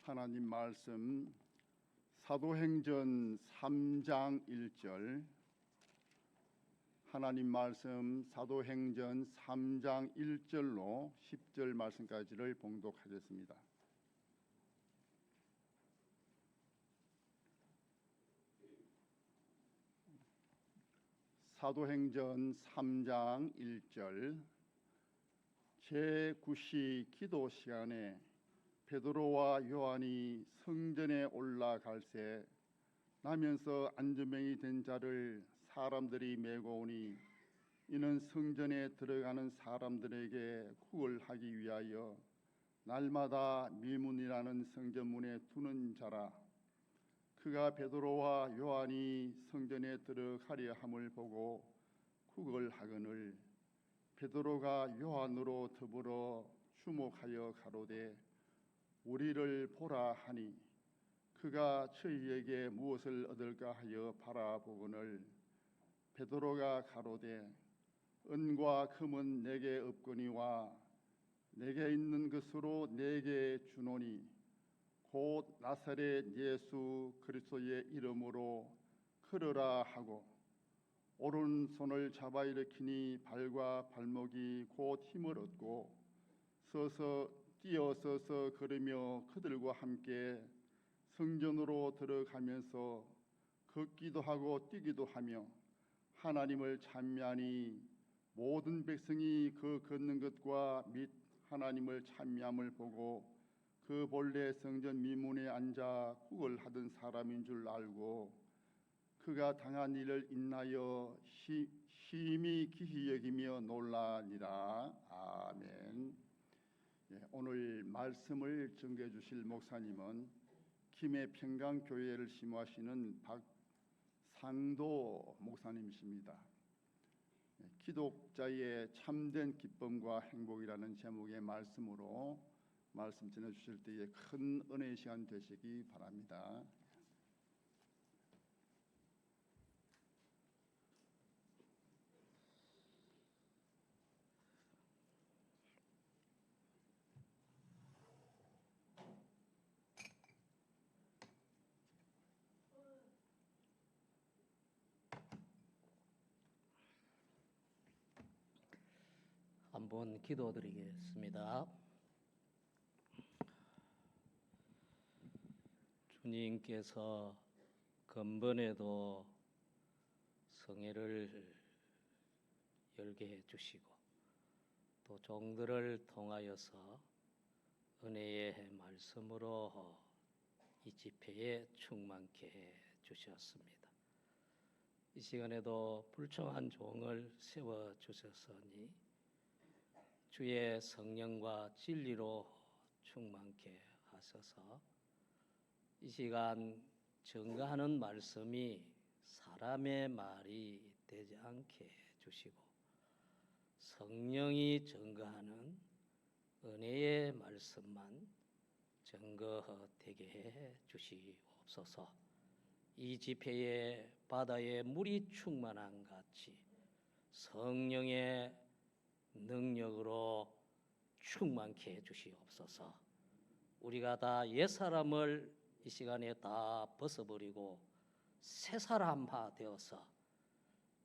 하나님 말씀 사도행전 3장 1절, 하나님 말씀 사도행전 3장 1절로 10절 말씀까지를 봉독하겠습니다. 사도행전 3장 1절, 제9시 기도 시간에 베드로와 요한이 성전에 올라갈새 나면서 안전병이 된 자를 사람들이 메고 오니 이는 성전에 들어가는 사람들에게 구걸하기 위하여 날마다 밀문이라는 성전문에 두는 자라. 그가 베드로와 요한이 성전에 들어가려 함을 보고 구걸하거늘 베드로가 요한으로 더불어 주목하여 가로되 우리를 보라 하니 그가 저희에게 무엇을 얻을까 하여 바라보거늘 베드로가 가로되 은과 금은 내게 없거니와 내게 있는 것으로 내게 주노니 곧 나사렛 예수 그리스도의 이름으로 걸으라 하고 오른손을 잡아 일으키니 발과 발목이 곧 힘을 얻고 뛰어서서 걸으며 그들과 함께 성전으로 들어가면서 걷기도 하고 뛰기도 하며 하나님을 찬미하니 모든 백성이 그 걷는 것과 및 하나님을 찬미함을 보고 그 본래 성전 미문에 앉아 구걸하던 사람인 줄 알고 그가 당한 일을 인하여 심히 기히 여기며 놀라니라. 아멘. 오늘 말씀을 전해 주실 목사님은 김해 평강교회를 심호하시는 박상도 목사님이십니다. 기독자의 참된 기쁨과 행복이라는 제목의 말씀으로 말씀 전해 주실 때에 큰 은혜의 시간 되시기 바랍니다. 한번 기도드리겠습니다. 주님께서 근본에도 성회를 열게 해주시고 또 종들을 통하여서 은혜의 말씀으로 이 집회에 충만케 해주셨습니다. 이 시간에도 불청한 종을 세워주셨으니 주의 성령과 진리로 충만케 하셔서 이 시간 증거하는 말씀이 사람의 말이 되지 않게 해주시고 성령이 증거하는 은혜의 말씀만 증거되게 해 주시옵소서. 이 집회에 바다에 물이 충만한 같이 성령의 능력으로 충만케 해주시옵소서. 우리가 다 옛사람을 이 시간에 다 벗어버리고 새사람화 되어서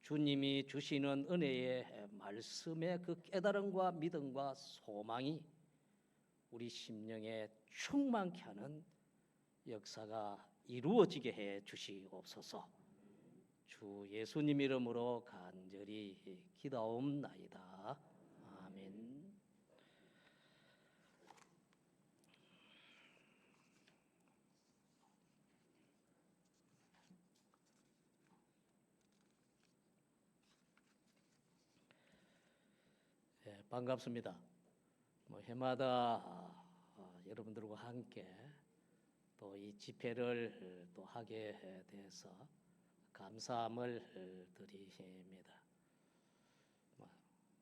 주님이 주시는 은혜의 말씀의 그 깨달음과 믿음과 소망이 우리 심령에 충만케 하는 역사가 이루어지게 해 주시옵소서. 주 예수님 이름으로 간절히 기도옵나이다. 아멘. 반갑습니다. 해마다 여러분들과 함께 또 이 집회를 또 하게 돼서 감사함을 드립니다.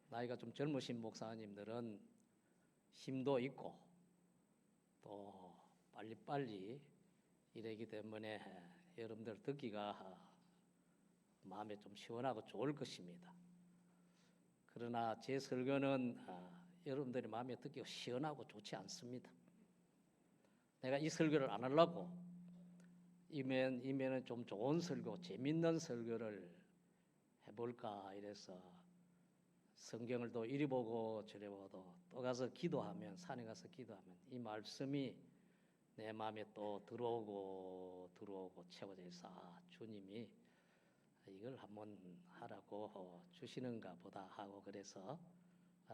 나이가 좀 젊으신 목사님들은 힘도 있고 또 빨리빨리 이러기 때문에 여러분들 듣기가 마음에 좀 시원하고 좋을 것입니다. 그러나 제 설교는 여러분들의 마음에 듣기가 시원하고 좋지 않습니다. 내가 이 설교를 안 하려고 이면은 좀 좋은 설교, 재밌는 설교를 해볼까 이래서 성경을 또 이리 보고 저리 보고 또 가서 기도하면, 산에 가서 기도하면 이 말씀이 내 마음에 또 들어오고 채워져 있어. 주님이 이걸 한번 하라고 주시는가 보다 하고 그래서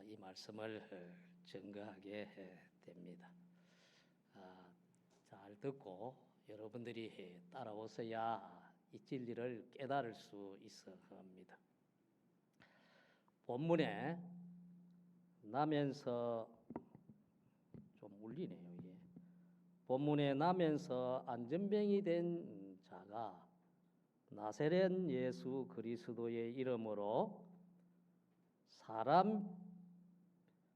이 말씀을 증거하게 됩니다. 잘 듣고 여러분들이 따라오셔야 이 진리를 깨달을 수 있어 합니다. 본문에 나면서 좀 울리네요 이게. 본문에 나면서 안전병이 된 자가 나사렛 예수 그리스도의 이름으로 사람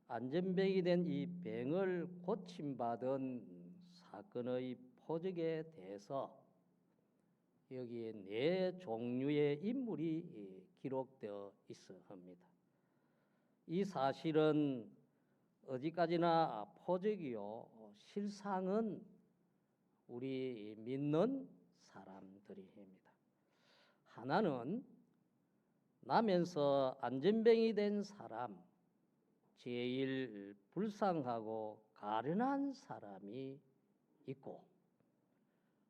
안전병이 된 이 병을 고침받은 사건의 표적에 대해서 여기에 네 종류의 인물이 기록되어 있어 합니다. 이 사실은 어디까지나 표적이요, 실상은 우리 믿는 사람들입니다. 하나는 나면서 안전병이 된 사람, 제일 불쌍하고 가련한 사람이 있고,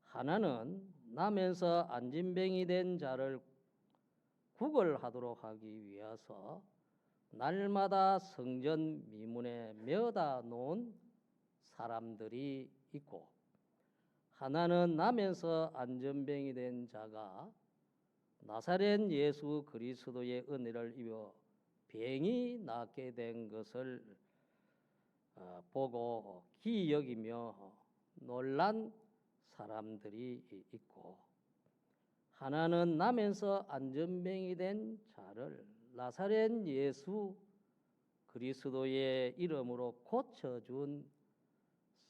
하나는 나면서 안전병이 된 자를 구걸하도록 하기 위해서 날마다 성전 미문에 메어다 놓은 사람들이 있고, 하나는 나면서 안전병이 된 자가 나사렛 예수 그리스도의 은혜를 입어 병이 낫게 된 것을 보고 기이 여기며 놀란 사람들이 있고, 하나는 나면서 안전병이 된 자를 나사렛 예수 그리스도의 이름으로 고쳐준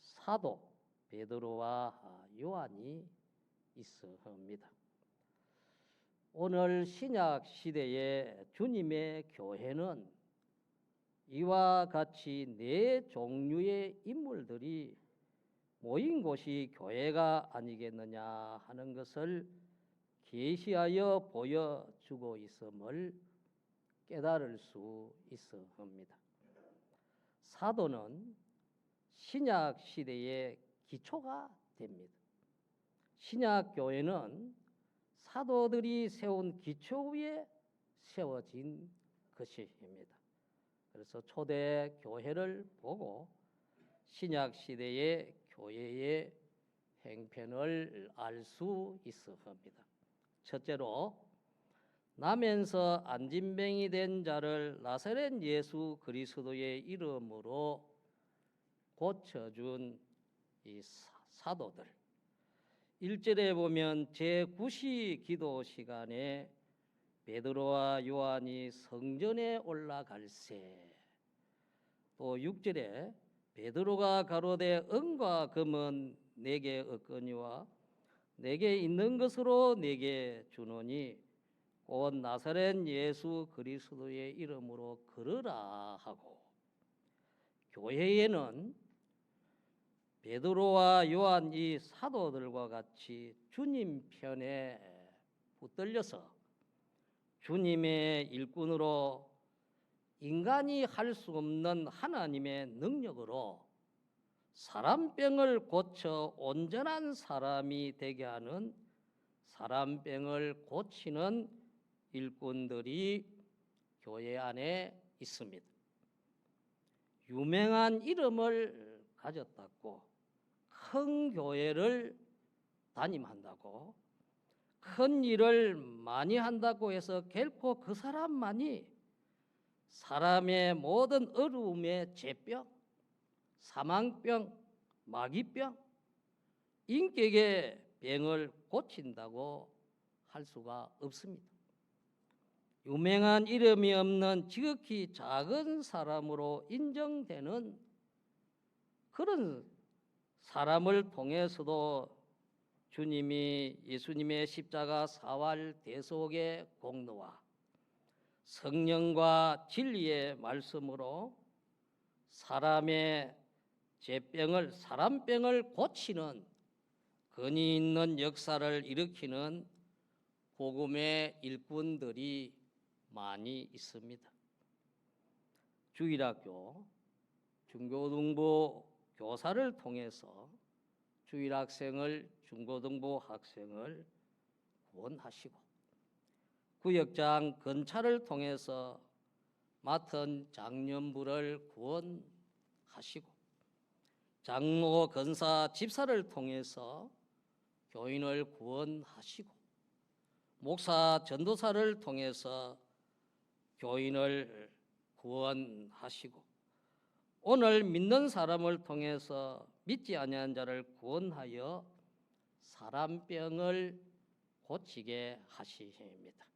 사도 베드로와 요한이 있어 합니다. 오늘 신약 시대의 주님의 교회는 이와 같이 네 종류의 인물들이 모인 곳이 교회가 아니겠느냐 하는 것을 계시하여 보여주고 있음을 깨달을 수 있어 합니다. 사도는 신약 시대의 기초가 됩니다. 신약 교회는 사도들이 세운 기초 위에 세워진 것입니다. 그래서 초대 교회를 보고 신약 시대의 교회의 행편을 알 수 있어 합니다. 첫째로, 나면서 안진병이 된 자를 나사렛 예수 그리스도의 이름으로 고쳐준 이 사도들. 1절에 보면 제9시 기도 시간에 베드로와 요한이 성전에 올라갈새, 또 6절에 베드로가 가로되 은과 금은 내게 없거니와 내게 있는 것으로 내게 주노니 곧 나사렛 예수 그리스도의 이름으로 걸으라 하고, 교회에는 베드로와 요한 이 사도들과 같이 주님 편에 붙들려서 주님의 일꾼으로 인간이 할 수 없는 하나님의 능력으로 사람병을 고쳐 온전한 사람이 되게 하는 사람병을 고치는 일꾼들이 교회 안에 있습니다. 유명한 이름을 가졌다고 큰 교회를 담임한다고 큰 일을 많이 한다고 해서 결코 그 사람만이 사람의 모든 어려움의 죄병, 사망병, 마귀병, 인격의 병을 고친다고 할 수가 없습니다. 유명한 이름이 없는 지극히 작은 사람으로 인정되는 그런 사람을 통해서도 예수님의 십자가 사활 대속의 공로와 성령과 진리의 말씀으로 사람의 죄병을 사람병을 고치는 근위 있는 역사를 일으키는 복음의 일꾼들이 많이 있습니다. 주일학교, 중고등부 교사를 통해서 주일학생을, 중고등부 학생을 구원하시고, 구역장 검찰을 통해서 맡은 장년부를 구원하시고, 장로, 권사, 집사를 통해서 교인을 구원하시고, 목사, 전도사를 통해서 교인을 구원하시고, 오늘 믿는 사람을 통해서 믿지 아니한 자를 구원하여 사람병을 고치게 하십니다.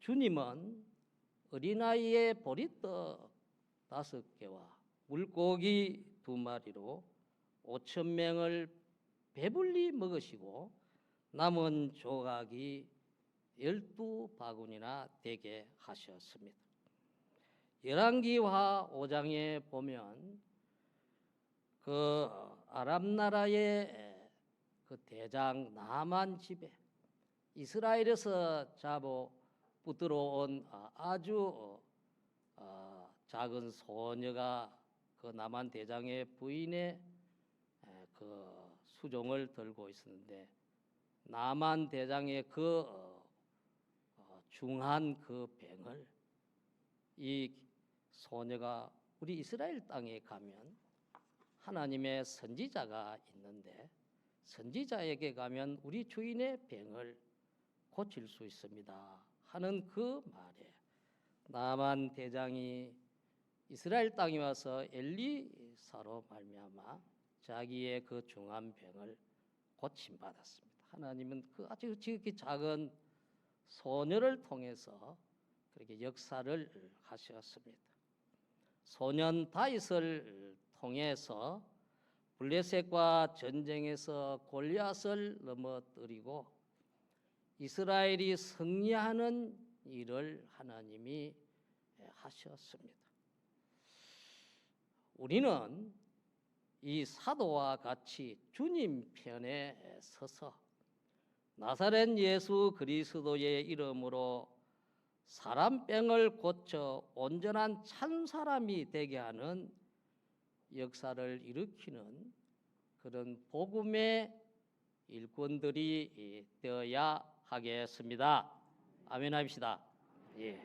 주님은 어린아이의 보리떡 5개와 물고기 2마리로 5,000명을 배불리 먹으시고 남은 조각이 12바구니나 되게 하셨습니다. 열왕기하 5장에 보면 그 아람 나라의 그 대장 나만 집에 이스라엘에서 잡아 붙들어온 아주 작은 소녀가 그 나만 대장의 부인의 그 수종을 들고 있었는데, 나만 대장의 그 중한 그 병을 이 소녀가, 우리 이스라엘 땅에 가면 하나님의 선지자가 있는데 선지자에게 가면 우리 주인의 병을 고칠 수 있습니다 하는 그 말에 나만 대장이 이스라엘 땅에 와서 엘리사로 말미암아 자기의 그 중한 병을 고침받았습니다. 하나님은 그 아주 지극히 작은 소녀를 통해서 그렇게 역사를 하셨습니다. 소년 다윗을 통해서 블레셋과 전쟁에서 골리앗을 넘어뜨리고 이스라엘이 승리하는 일을 하나님이 하셨습니다. 우리는 이 사도와 같이 주님 편에 서서 나사렛 예수 그리스도의 이름으로 사람병을 고쳐 온전한 참 사람이 되게 하는 역사를 일으키는 그런 복음의 일꾼들이 되어야 하겠습니다. 아멘 합시다. 예.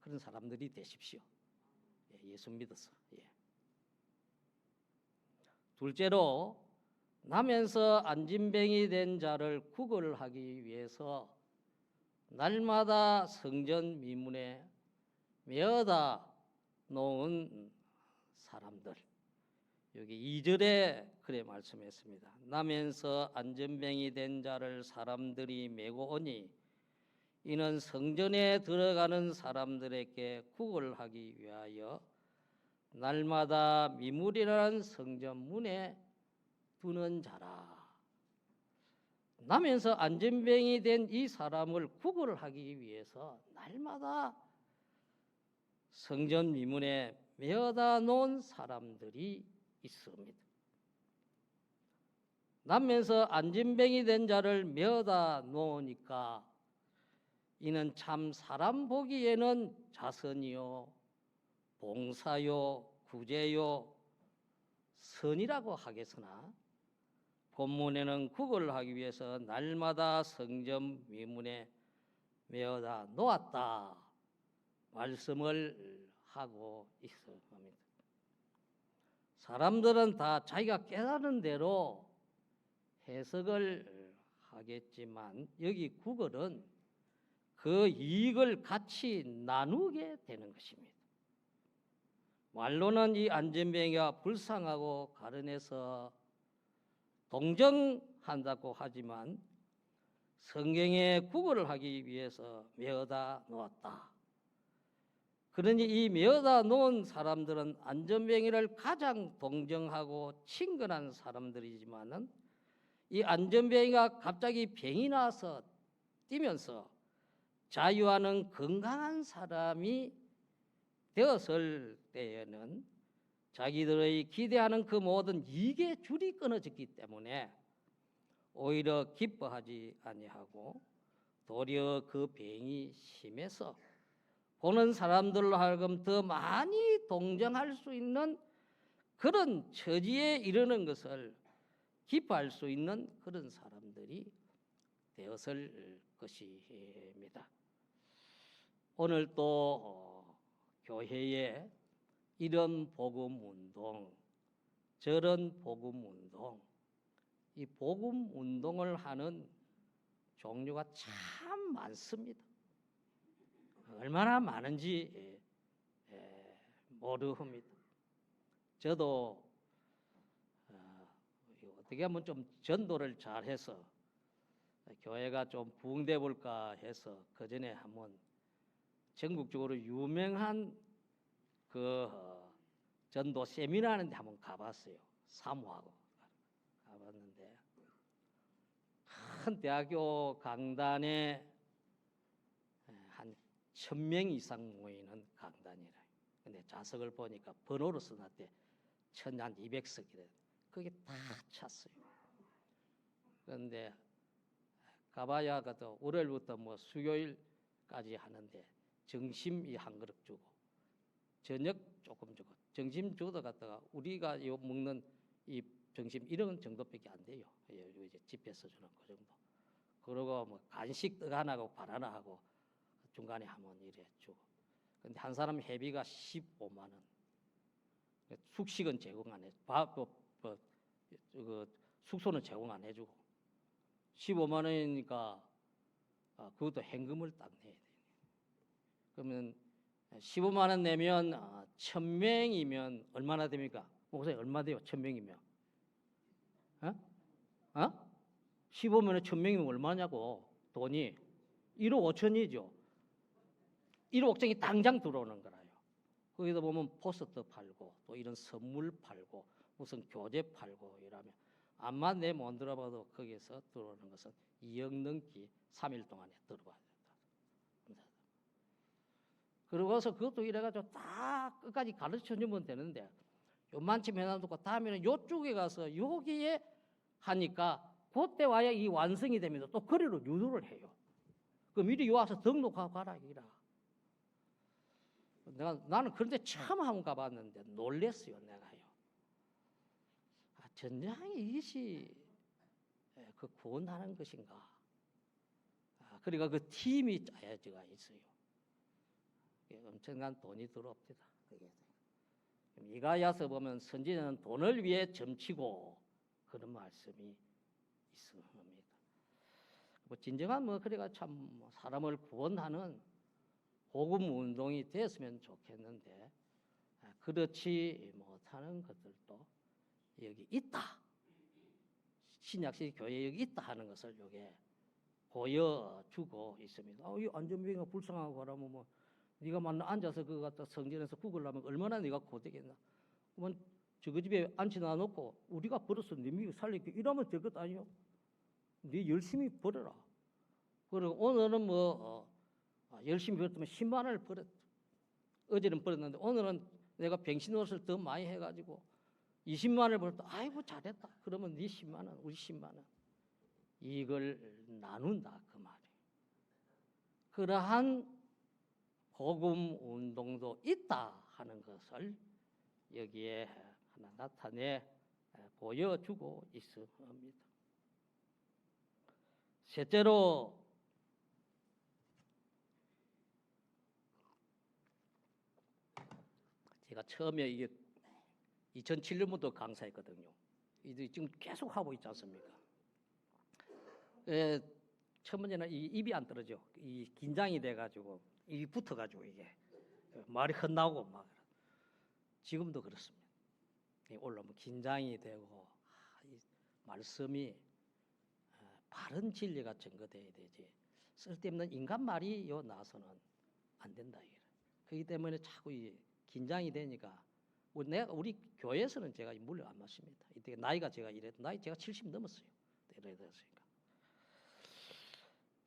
그런 사람들이 되십시오. 예수 믿어서. 예. 둘째로, 나면서 안진뱅이 된 자를 구걸하기 위해서 날마다 성전 미문에 메어다 놓은 사람들. 여기 2절에 그래 말씀했습니다. 나면서 안전병이 된 자를 사람들이 메고 오니 이는 성전에 들어가는 사람들에게 구걸하기 위하여 날마다 미물이라는 성전 문에 두는 자라. 나면서 안전병이 된 이 사람을 구걸하기 위해서 날마다 성전 미문에 메어다 놓은 사람들이 있습니다. 나면서 안진뱅이 된 자를 메어다 놓으니까 이는 참 사람 보기에는 자선이요 봉사요 구제요 선이라고 하겠으나 본문에는 구걸하기 위해서 날마다 성전 미문에 메어다 놓았다 말씀을 하고 있습니다. 사람들은 다 자기가 깨달은 대로 해석을 하겠지만 여기 구걸은 그 이익을 같이 나누게 되는 것입니다. 말로는 이 안전병이가 불쌍하고 가련해서 동정한다고 하지만 성경에 구걸을 하기 위해서 메어다 놓았다. 그러니 이 메어다 놓은 사람들은 안전병이를 가장 동정하고 친근한 사람들이지만은 이 안전병이가 갑자기 병이 나서 뛰면서 자유하는 건강한 사람이 되었을 때에는 자기들의 기대하는 그 모든 이익의 줄이 끊어졌기 때문에 오히려 기뻐하지 아니하고 도리어 그 병이 심해서 보는 사람들로 하여금 더 많이 동정할 수 있는 그런 처지에 이르는 것을 기뻐할 수 있는 그런 사람들이 되었을 것입니다. 오늘 또 교회에 이런 복음 운동, 저런 복음 운동, 이 복음 운동을 하는 종류가 참 많습니다. 얼마나 많은지 모르합니다. 저도 어떻게 하면 좀 전도를 잘해서 교회가 좀 부흥돼 볼까 해서 그 전에 한번 전국적으로 유명한 그 전도 세미나하는데 한번 가봤어요. 사모하고 가봤는데 큰 대학교 강단에 한 1000명 이상 모이는 강단이라. 근데 좌석을 보니까 번호로 써놨대 1200석이래. 그게 다 찼어요. 그런데 가봐야 그도 월요일부터 뭐 수요일까지 하는데 점심 이 한 그릇 주고 저녁 조금 주고 점심 주다 갔다가 우리가 요 먹는 이 점심 이런 정도밖에 안 돼요. 이제 집에서 주는 그 정도. 그리고 뭐 간식 떡 하나하고 바나나 하고 중간에 한번 이래 주고. 근데 한 사람 회비가 15만 원. 숙식은 제공 안 해. 그 숙소는 제공 안 해주고 15만 원이니까 그것도 현금을 딱 내야 돼. 그러면 15만 원 내면 1000명이면 얼마나 됩니까? 목사님 얼마 돼요? 1000명이면? 15만 원에 1000명이면 얼마냐고 돈이 1억 5천이죠. 1억 5천이 당장 들어오는 거라요. 거기다 보면 포스터 팔고 또 이런 선물 팔고 무슨 교재 팔고 이러면 암만 내 못 들어봐도 거기서 들어오는 것은 2억 넘기 3일 동안에 들어와야 된다. 그러고서 그것도 이래가지고 다 끝까지 가르쳐 주면 되는데 요만치 해놔두고 다음에는 요쪽에 가서 여기에 하니까 그때 와야 이 완성이 됩니다. 또 거리로 유도를 해요. 그 미리 와서 등록하고 가라 이라. 나는 그런데 처음 한번 가봤는데 놀랬어요. 내가요. 전장이 이것이 그 구원하는 것인가? 그러니까 그 팀이 짜여져가 있어요. 엄청난 돈이 들어옵니다. 이가야서 보면 선지자는 돈을 위해 점치고 그런 말씀이 있습니다. 뭐 진정한 뭐 그래가 참 사람을 구원하는 복음 운동이 됐으면 좋겠는데 그렇지 못하는 것들도 여기 있다. 신약시 교회 여기 있다 하는 것을 여기에 보여주고 있습니다. 이 안전병이가 불쌍하고 그러면 뭐 네가 만나 앉아서 그거 갖다 성전에서 구걸하면 얼마나 네가 고되겠나. 그러면 저그 집에 앉혀놔 놓고 우리가 벌어서 네 살리기 이러면 될 것 아니요. 네 열심히 벌어라. 그리고 오늘은 뭐 열심히 벌었으면 10만 원을 벌었. 어제는 벌었는데 오늘은 내가 병신 옷을 더 많이 해가지고 20만 원을 벌었다. 아이고 잘했다. 그러면 네 10만 원, 우리 10만 원. 이걸 나눈다 그 말이에요. 그러한 복음 운동도 있다 하는 것을 여기에 하나 나타내 보여주고 있습니다. 셋째로 제가 처음에 이게 2007년부터 강사했거든요. 이제 지금 계속 하고 있지 않습니까? 첫 번째는 이 입이 안 떨어져. 이 긴장이 돼가지고 입이 붙어가지고 이게 말이 헛나오고 막 지금도 그렇습니다. 올라오면 긴장이 되고 이 말씀이 바른 진리가 증거돼야 되지. 쓸데없는 인간 말이 요 나서는 안 된다. 그렇기 때문에 자꾸 이 긴장이 되니까 우리 교회에서는 제가 물을 안 마십니다. 이때 나이가 제가 나이 제가 70 넘었어요. 이래 됐으니까.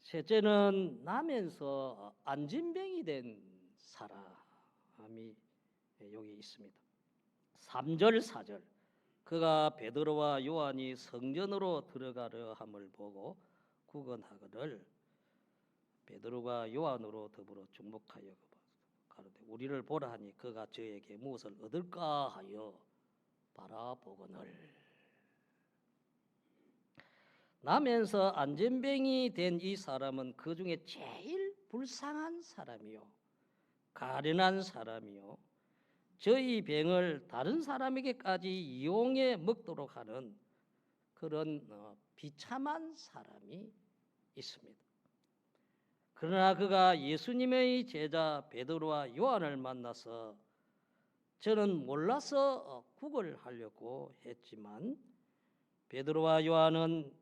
셋째는 나면서 안진병이 된 사람이 여기 있습니다. 3절 4절 그가 베드로와 요한이 성전으로 들어가려 함을 보고 구건하거늘 베드로가 요한으로 더불어 중복하여 가로되 우리를 보라 하니 그가 저에게 무엇을 얻을까 하여 바라보거늘. 나면서 안전병이 된 이 사람은 그 중에 제일 불쌍한 사람이요 가련한 사람이요 저희 병을 다른 사람에게까지 이용해 먹도록 하는 그런 비참한 사람이 있습니다. 그러나 그가 예수님의 제자 베드로와 요한을 만나서 저는 몰라서 구걸하려고 했지만 베드로와 요한은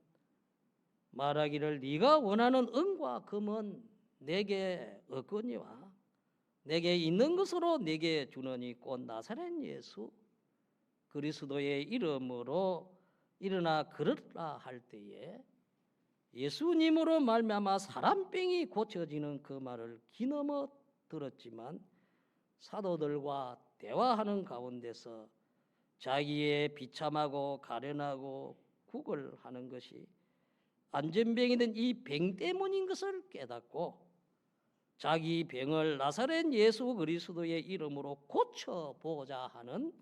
말하기를 네가 원하는 은과 금은 내게 없거니와 내게 있는 것으로 내게 주노니 곧 나사렛 예수 그리스도의 이름으로 일어나 걸으라 할 때에 예수님으로 말미암아 사람병이 고쳐지는 그 말을 귀넘어 들었지만 사도들과 대화하는 가운데서 자기의 비참하고 가련하고 구걸하는 것이 안전병이 된 이 병 때문인 것을 깨닫고 자기 병을 나사렛 예수 그리스도의 이름으로 고쳐보고자 하는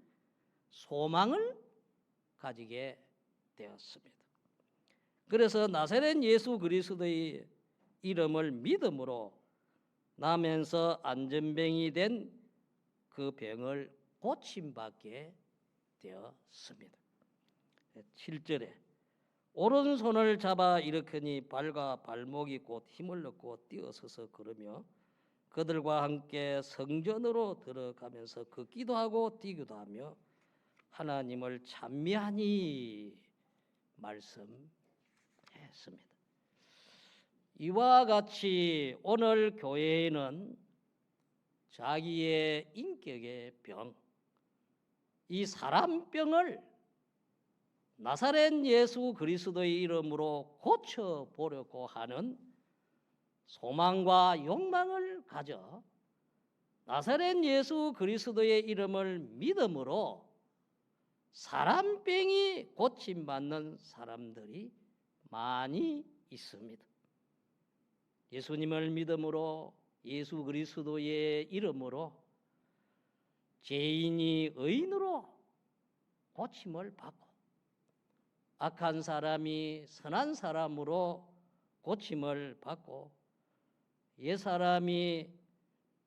소망을 가지게 되었습니다. 그래서 나사렛 예수 그리스도의 이름을 믿음으로 나면서 안전병이 된 그 병을 고침받게 되었습니다. 7절에 오른손을 잡아 일으키니 발과 발목이 곧 힘을 얻고 뛰어서서 걸으며 그들과 함께 성전으로 들어가면서 걷기도 하고 뛰기도 하며 하나님을 찬미하니 말씀했습니다. 이와 같이 오늘 교회에는 자기의 인격의 병, 이 사람병을 나사렛 예수 그리스도의 이름으로 고쳐보려고 하는 소망과 욕망을 가져 나사렛 예수 그리스도의 이름을 믿음으로 사람병이 고침받는 사람들이 많이 있습니다. 예수님을 믿음으로 예수 그리스도의 이름으로 죄인이 의인으로 고침을 받고 악한 사람이 선한 사람으로 고침을 받고 옛사람이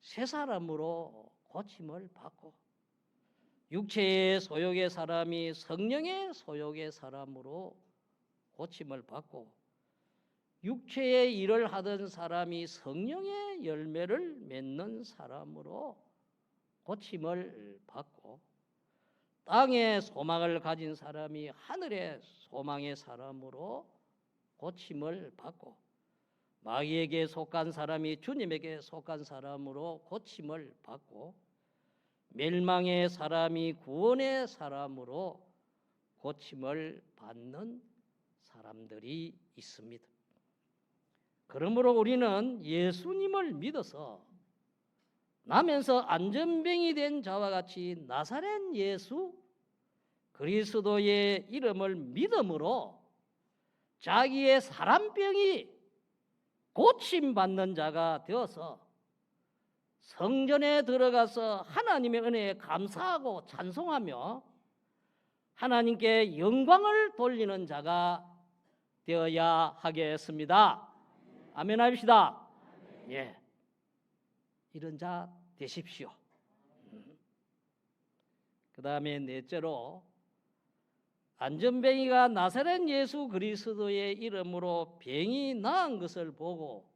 새사람으로 고침을 받고 육체의 소욕의 사람이 성령의 소욕의 사람으로 고침을 받고 육체의 일을 하던 사람이 성령의 열매를 맺는 사람으로 고침을 받고 땅의 소망을 가진 사람이 하늘의 소망의 사람으로 고침을 받고 마귀에게 속한 사람이 주님에게 속한 사람으로 고침을 받고 멸망의 사람이 구원의 사람으로 고침을 받는 사람들이 있습니다. 그러므로 우리는 예수님을 믿어서 나면서 안전병이 된 자와 같이 나사렛 예수 그리스도의 이름을 믿음으로 자기의 사람병이 고침받는 자가 되어서 성전에 들어가서 하나님의 은혜에 감사하고 찬송하며 하나님께 영광을 돌리는 자가 되어야 하겠습니다. 아멘 합시다. 예, 이런 자 되십시오. 그 다음에 넷째로 안전병이가 나사렛 예수 그리스도의 이름으로 병이 나은 것을 보고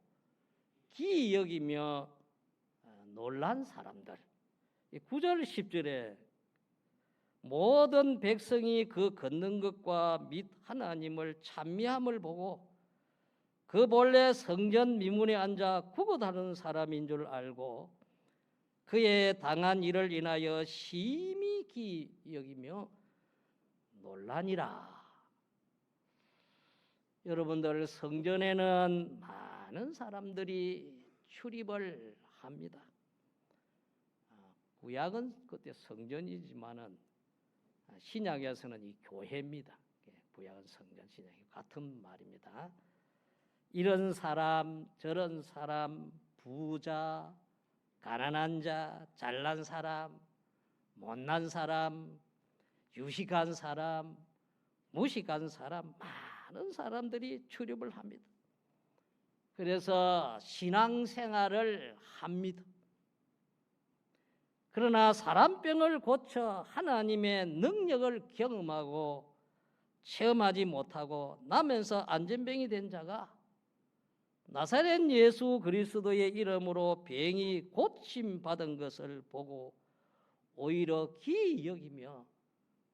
기이 여기며 놀란 사람들. 9절 10절에 모든 백성이 그 걷는 것과 및 하나님을 찬미함을 보고 그 본래 성전 미문에 앉아 구걸하는 사람인 줄 알고 그의 당한 일을 인하여 심히 기이 여기며 놀라니라. 여러분들, 성전에는 많은 사람들이 출입을 합니다. 구약은 그때 성전이지만은 신약에서는 이 교회입니다. 구약은 성전, 신약이 같은 말입니다. 이런 사람, 저런 사람, 부자, 가난한 자, 잘난 사람, 못난 사람, 유식한 사람, 무식한 사람, 많은 사람들이 출입을 합니다. 그래서 신앙생활을 합니다. 그러나 사람병을 고쳐 하나님의 능력을 경험하고 체험하지 못하고 나면서 안전병이 된 자가 나사렛 예수 그리스도의 이름으로 병이 고침받은 것을 보고 오히려 기이 여기며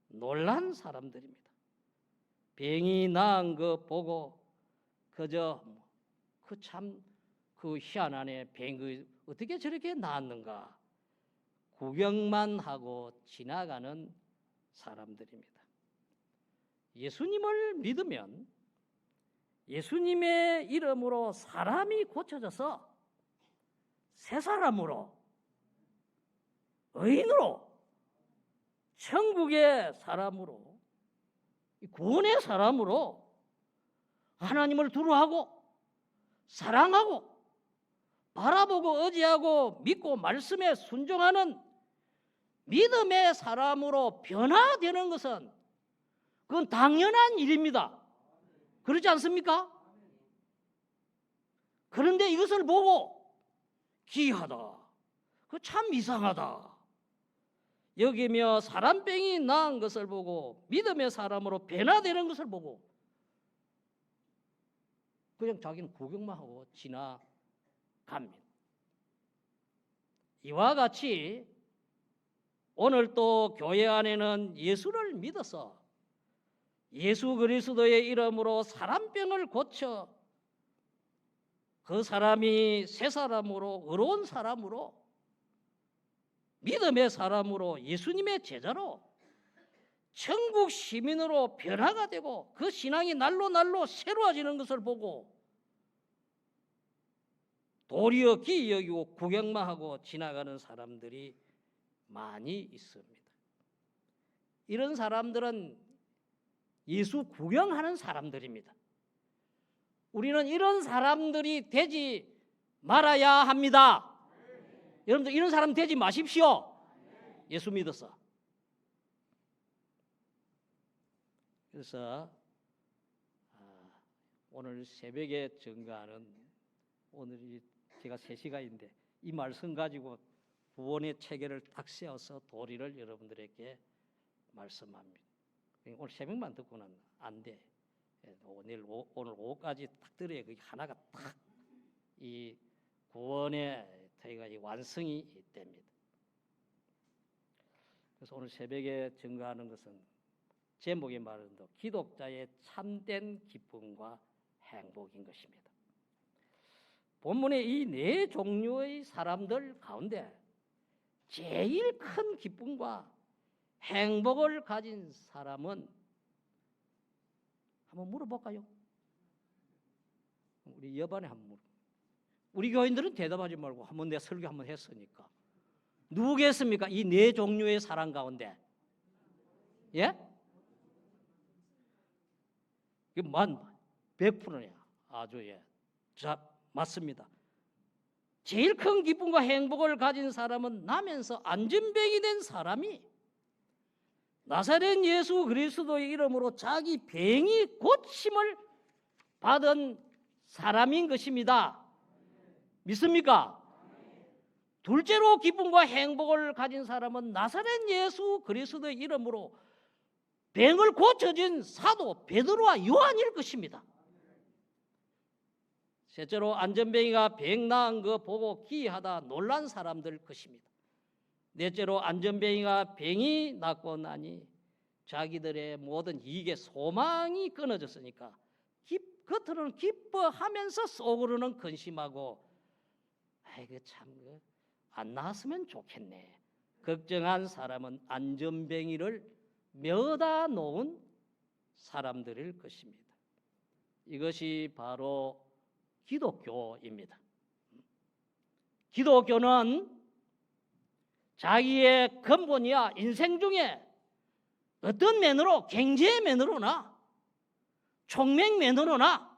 놀란 사람들입니다. 병이 나은 거 보고 그저 그 희한하네, 병이 어떻게 저렇게 나았는가 구경만 하고 지나가는 사람들입니다. 예수님을 믿으면 예수님의 이름으로 사람이 고쳐져서 새 사람으로, 의인으로, 천국의 사람으로, 구원의 사람으로 하나님을 두려워하고 사랑하고 바라보고 의지하고 믿고 말씀에 순종하는 믿음의 사람으로 변화되는 것은 그건 당연한 일입니다. 그렇지 않습니까? 그런데 이것을 보고 기이하다, 그 참 이상하다 여기며 사람병이 나은 것을 보고 믿음의 사람으로 변화되는 것을 보고 그냥 자기는 구경만 하고 지나갑니다. 이와 같이 오늘 또 교회 안에는 예수를 믿어서 예수 그리스도의 이름으로 사람병을 고쳐 그 사람이 새 사람으로, 의로운 사람으로, 믿음의 사람으로, 예수님의 제자로, 천국 시민으로 변화가 되고 그 신앙이 날로 날로 새로워지는 것을 보고 도리어 기이 여기고 구경만 하고 지나가는 사람들이 많이 있습니다. 이런 사람들은 예수 구경하는 사람들입니다. 우리는 이런 사람들이 되지 말아야 합니다. 여러분들 이런 사람 되지 마십시오. 예수 믿어서. 그래서 오늘 새벽에 증거하는, 오늘이 제가 3시간인데 이 말씀 가지고 구원의 체계를 딱 세워서 도리를 여러분들에게 말씀합니다. 오늘 새벽만 듣고는 안 돼. 오늘 오후까지 딱 들어야 그게 하나가 딱 이 구원의 저희가 이 완성이 됩니다. 그래서 오늘 새벽에 증거하는 것은 제목이 말하는 대로 기독자의 참된 기쁨과 행복인 것입니다. 본문의 이 4종류의 사람들 가운데 제일 큰 기쁨과 행복을 가진 사람은 한번 물어볼까요? 우리 여반에 한번 물어. 우리 교인들은 대답하지 말고 한번 내 설교 한번 했으니까 누구겠습니까? 이 4종류의 사람 가운데 예? 이게 100%야. 아주 예. 자, 맞습니다. 제일 큰 기쁨과 행복을 가진 사람은 나면서 안전병이 된 사람이 나사렛 예수 그리스도의 이름으로 자기 병이 고침을 받은 사람인 것입니다. 믿습니까? 둘째로 기쁨과 행복을 가진 사람은 나사렛 예수 그리스도의 이름으로 병을 고쳐진 사도 베드로와 요한일 것입니다. 셋째로 안전병이가 병 나은 거 보고 기이하다 놀란 사람들 것입니다. 넷째로 안전병이가 병이 낫고 나니 자기들의 모든 이익의 소망이 끊어졌으니까 겉으로는 기뻐하면서 속으로는 근심하고 아이고 참 안 나았으면 좋겠네 걱정한 사람은 안전병이를 메어다 놓은 사람들일 것입니다. 이것이 바로 기독교입니다. 기독교는 자기의 근본이야 인생 중에 어떤 면으로, 경제 면으로나 총명 면으로나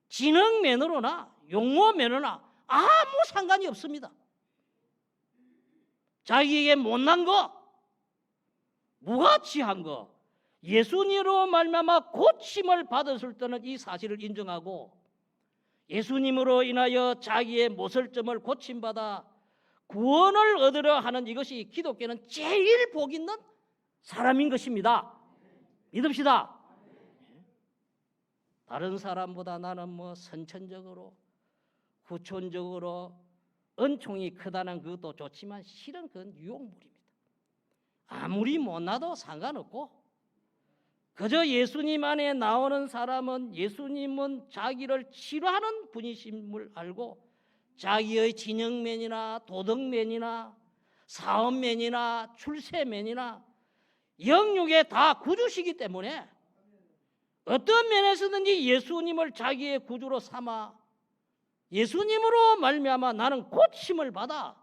지능 면으로나 용모 면으로나 아무 상관이 없습니다. 자기에게 못난 거, 무가치한 거, 예수님으로 말미암아 고침을 받았을 때는 이 사실을 인정하고 예수님으로 인하여 자기의 모설점을 고침받아 구원을 얻으려 하는 이것이 기독교는 제일 복 있는 사람인 것입니다. 믿읍시다. 다른 사람보다 나는 뭐 선천적으로 후천적으로 은총이 크다는 그것도 좋지만 실은 그건 유혹물입니다. 아무리 못나도 상관없고 그저 예수님 안에 나오는 사람은 예수님은 자기를 치료하는 분이심을 알고 자기의 진영면이나 도덕면이나 사업면이나 출세면이나 영육에 다 구주시기 때문에 어떤 면에서든지 예수님을 자기의 구주로 삼아 예수님으로 말미암아 나는 고침을 받아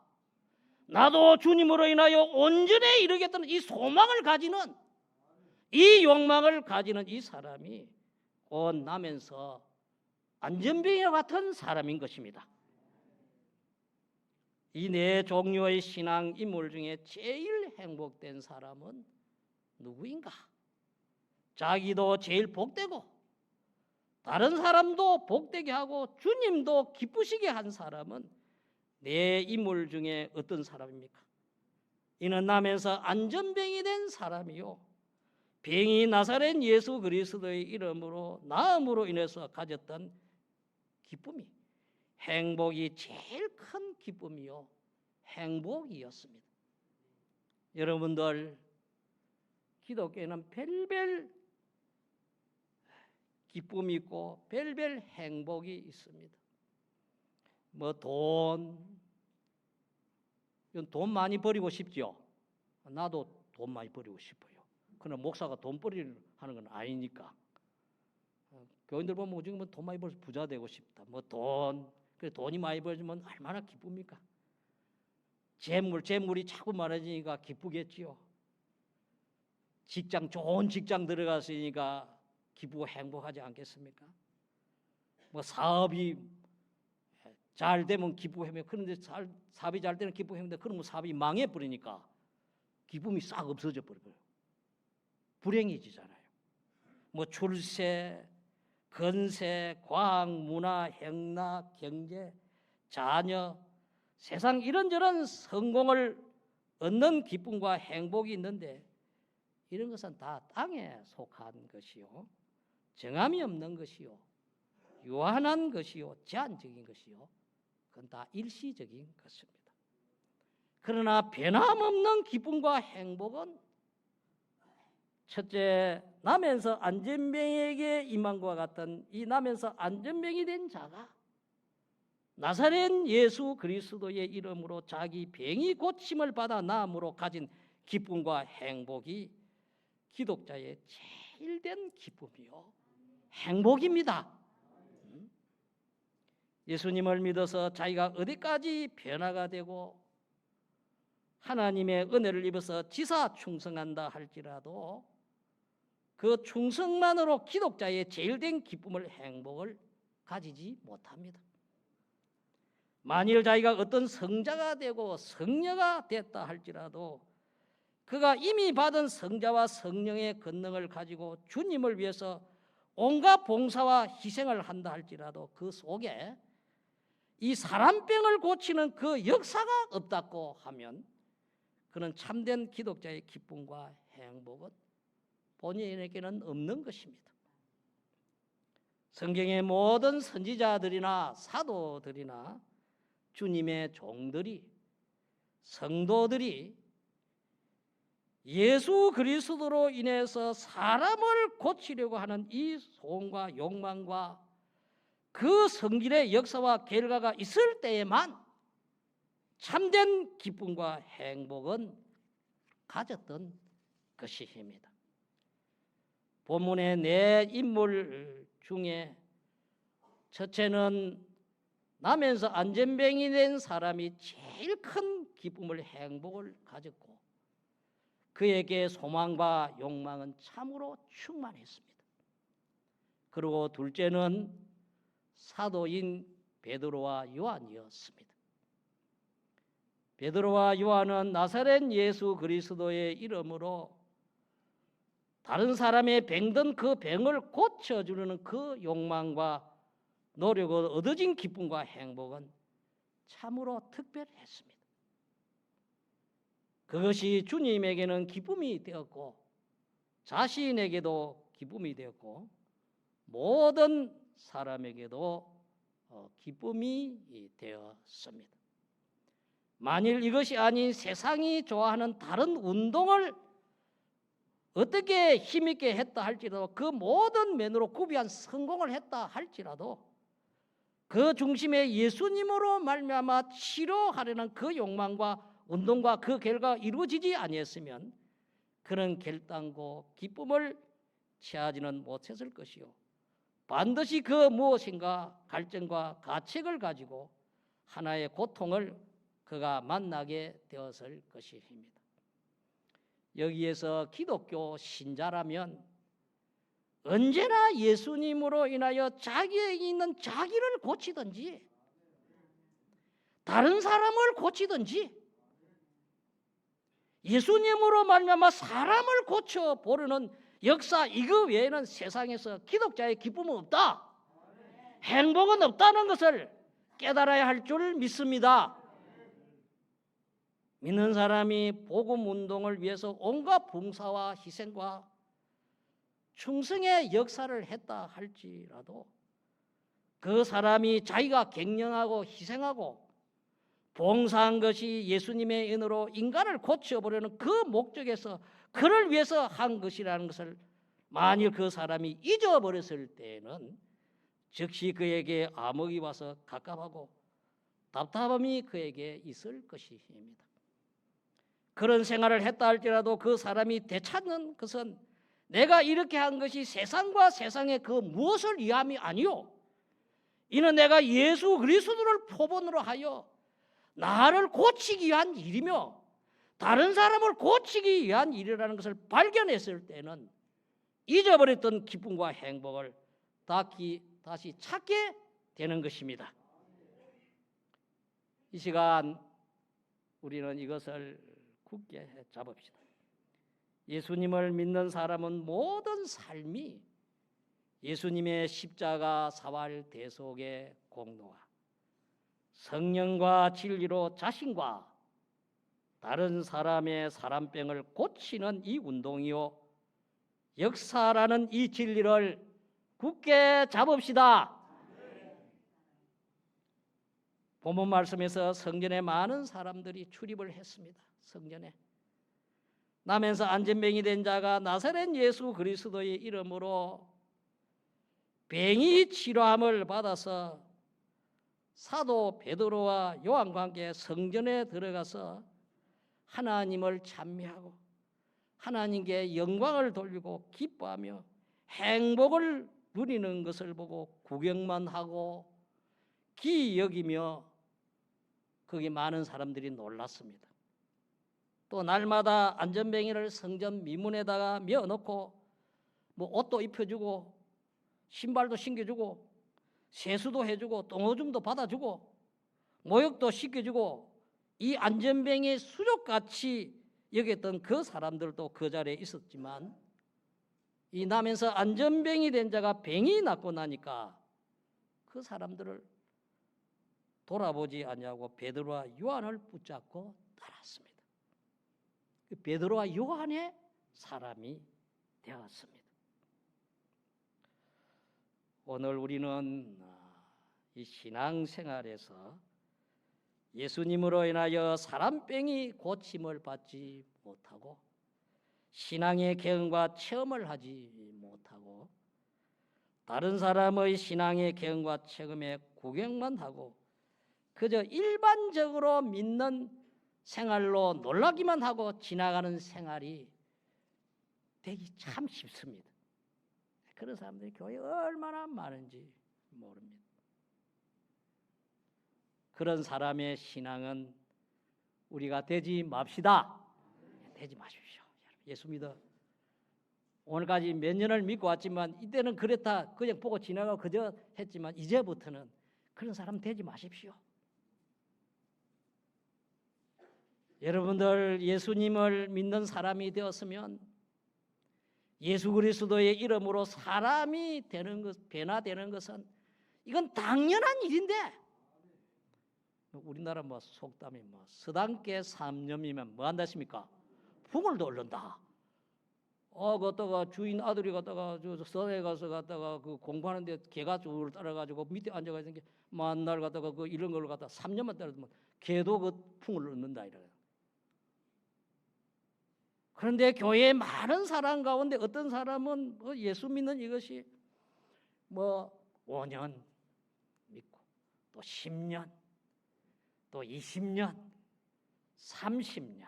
나도 주님으로 인하여 온전에 이르겠다는 이 소망을 가지는 이 욕망을 가지는 이 사람이 곧 나면서 안전병이와 같은 사람인 것입니다. 이 네 종류의 신앙 인물 중에 제일 행복된 사람은 누구인가? 자기도 제일 복되고 다른 사람도 복되게 하고 주님도 기쁘시게 한 사람은 네 인물 중에 어떤 사람입니까? 이는 나면서 안전병이 된 사람이요 병이 나사렛 예수 그리스도의 이름으로 나음으로 인해서 가졌던 기쁨이 행복이 제일 큰 기쁨이요 행복이었습니다. 여러분들 기독교에는 별별 기쁨이 있고 별별 행복이 있습니다. 뭐 돈 많이 버리고 싶죠. 나도 돈 많이 버리고 싶어요. 그러나 목사가 돈벌이를 하는 건 아니니까. 교인들 보면 지금 돈 많이 벌어서 부자 되고 싶다. 그래 돈이 많이 벌어지면 얼마나 기쁩니까? 재물이 자꾸 많아지니까 기쁘겠지요. 좋은 직장 들어갔으니까 기쁘고 행복하지 않겠습니까? 뭐 사업이 잘 되면 기쁘고 행복. 그런데 사업이 잘 되는 기쁘고 행복인데 그러면 사업이 망해 버리니까 기쁨이 싹 없어져 버려요. 불행해지잖아요. 뭐 출세, 건세, 과학, 문화, 행락, 경제, 자녀, 세상 이런저런 성공을 얻는 기쁨과 행복이 있는데 이런 것은 다 땅에 속한 것이요 정함이 없는 것이요 유한한 것이요 제한적인 것이요 그건 다 일시적인 것입니다. 그러나 변함없는 기쁨과 행복은 첫째, 나면서 안전병에게 임한 것과 같은 이 나면서 안전병이 된 자가 나사렛 예수 그리스도의 이름으로 자기 병이 고침을 받아 나음으로 가진 기쁨과 행복이 기독자의 제일된 기쁨이요 행복입니다. 예수님을 믿어서 자기가 어디까지 변화가 되고 하나님의 은혜를 입어서 지사 충성한다 할지라도 그 충성만으로 기독자의 제일된 기쁨을 행복을 가지지 못합니다. 만일 자기가 어떤 성자가 되고 성녀가 됐다 할지라도 그가 이미 받은 성자와 성령의 권능을 가지고 주님을 위해서 온갖 봉사와 희생을 한다 할지라도 그 속에 이 사람병을 고치는 그 역사가 없다고 하면 그는 참된 기독자의 기쁨과 행복은 본인에게는 없는 것입니다. 성경의 모든 선지자들이나 사도들이나 주님의 종들이 성도들이 예수 그리스도로 인해서 사람을 고치려고 하는 이 소원과 욕망과 그 성질의 역사와 결과가 있을 때에만 참된 기쁨과 행복은 가졌던 것입니다. 본문의 네 인물 중에 첫째는 나면서 안전병이 된 사람이 제일 큰 기쁨을 행복을 가졌고 그에게 소망과 욕망은 참으로 충만했습니다. 그리고 둘째는 사도인 베드로와 요한이었습니다. 베드로와 요한은 나사렛 예수 그리스도의 이름으로 다른 사람의 병든 그 병을 고쳐주려는 그 욕망과 노력을 얻어진 기쁨과 행복은 참으로 특별했습니다. 그것이 주님에게는 기쁨이 되었고 자신에게도 기쁨이 되었고 모든 사람에게도 기쁨이 되었습니다. 만일 이것이 아닌 세상이 좋아하는 다른 운동을 어떻게 힘있게 했다 할지라도 그 모든 면으로 구비한 성공을 했다 할지라도 그 중심에 예수님으로 말미암아 치료하려는 그 욕망과 운동과 그 결과가 이루어지지 아니했으면 그런 결단고 기쁨을 취하지는 못했을 것이요 반드시 그 무엇인가 갈증과 가책을 가지고 하나의 고통을 그가 만나게 되었을 것입니다. 여기에서 기독교 신자라면 언제나 예수님으로 인하여 자기에게 있는 자기를 고치든지 다른 사람을 고치든지 예수님으로 말미암아 사람을 고쳐보려는 역사 이거 외에는 세상에서 기독자의 기쁨은 없다. 행복은 없다는 것을 깨달아야 할 줄 믿습니다. 믿는 사람이 복음 운동을 위해서 온갖 봉사와 희생과 충성의 역사를 했다 할지라도 그 사람이 자기가 갱년하고 희생하고 봉사한 것이 예수님의 은혜로 인간을 고쳐보려는 그 목적에서 그를 위해서 한 것이라는 것을 만일 그 사람이 잊어버렸을 때에는 즉시 그에게 암흑이 와서 갑갑하고 답답함이 그에게 있을 것입니다. 그런 생활을 했다 할지라도 그 사람이 되찾는 것은 내가 이렇게 한 것이 세상과 세상의 그 무엇을 위함이 아니요 이는 내가 예수 그리스도를 표본으로 하여 나를 고치기 위한 일이며 다른 사람을 고치기 위한 일이라는 것을 발견했을 때는 잊어버렸던 기쁨과 행복을 다시 찾게 되는 것입니다. 이 시간 우리는 이것을 굳게 잡읍시다. 예수님을 믿는 사람은 모든 삶이 예수님의 십자가 사활 대속의 공로와 성령과 진리로 자신과 다른 사람의 사람병을 고치는 이 운동이요 역사라는 이 진리를 굳게 잡읍시다. 본문 말씀에서 성전에 많은 사람들이 출입을 했습니다. 성전에 나면서 안전병이 된 자가 나사렛 예수 그리스도의 이름으로 병이 치료함을 받아서 사도 베드로와 요한과 함께 성전에 들어가서 하나님을 찬미하고 하나님께 영광을 돌리고 기뻐하며 행복을 누리는 것을 보고 구경만 하고 기이 여기며 거기 많은 사람들이 놀랐습니다. 또 날마다 안전뱅이를 성전 미문에다가 메어놓고 뭐 옷도 입혀주고 신발도 신겨주고 세수도 해주고 똥오줌도 받아주고 모욕도 시켜주고 이 안전뱅이 수족같이 여겼던 그 사람들도 그 자리에 있었지만 이 나면서 안전뱅이 된 자가 병이 낫고 나니까 그 사람들을 돌아보지 아니하고 베드로와 요한을 붙잡고 따랐습니다. 베드로와 요한의 사람이 되었습니다. 오늘 우리는 이 신앙생활에서 예수님으로 인하여 사람병이 고침을 받지 못하고 신앙의 경험과 체험을 하지 못하고 다른 사람의 신앙의 경험과 체험에 구경만 하고 그저 일반적으로 믿는 생활로 놀라기만 하고 지나가는 생활이 되기 참 쉽습니다. 그런 사람들이 교회에 얼마나 많은지 모릅니다. 그런 사람의 신앙은 우리가 되지 맙시다. 되지 마십시오, 여러분. 예수 믿어. 오늘까지 몇 년을 믿고 왔지만 이때는 그랬다 그냥 보고 지나가고 그저 했지만 이제부터는 그런 사람 되지 마십시오. 여러분들 예수님을 믿는 사람이 되었으면 예수 그리스도의 이름으로 사람이 되는 것, 변화되는 것은 이건 당연한 일인데 우리나라 뭐 속담이 뭐 서당계 3년이면 뭐 한다십니까? 풍을 돌른다. 갔다가 주인 아들이 갔다가 저 서당에 가서 갔다가 그 공부하는데 개가 줄 따라가지고 밑에 앉아가 있는 게 만날 갔다가 그 이런 걸 갖다 3년만 따라두면 개도 그 풍을 얻는다 이래. 그런데 교회의 많은 사람 가운데 어떤 사람은 예수 믿는 이것이 뭐 5년 믿고 또 10년 또 20년 30년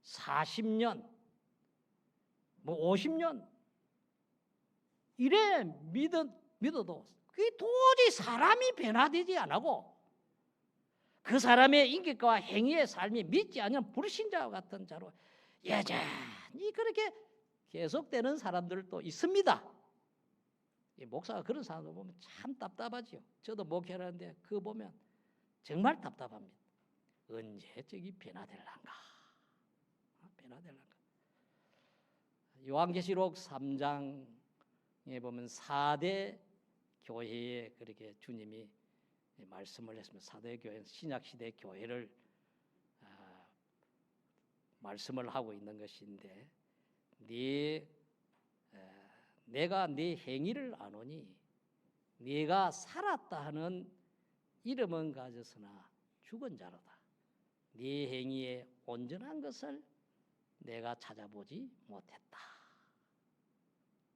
40년 뭐 50년 이래 믿어도 그게 도저히 사람이 변화되지 않고 그 사람의 인격과 행위의 삶이 믿지 않는 불신자와 같은 자로 여전히 그렇게 계속되는 사람들도 있습니다. 이 목사가 그런 사람들 보면 참 답답하지요. 저도 목회하는데 그거 보면 정말 답답합니다. 언제 저기 변화될란가? 변화될란가? 요한계시록 3장에 보면 4대 교회에 그렇게 주님이 말씀을 했습니다. 4대 교회, 신약시대 교회를 말씀을 하고 있는 것인데 내가 네 행위를 아노니 네가 살았다 하는 이름은 가졌으나 죽은 자로다. 네 행위의 온전한 것을 내가 찾아보지 못했다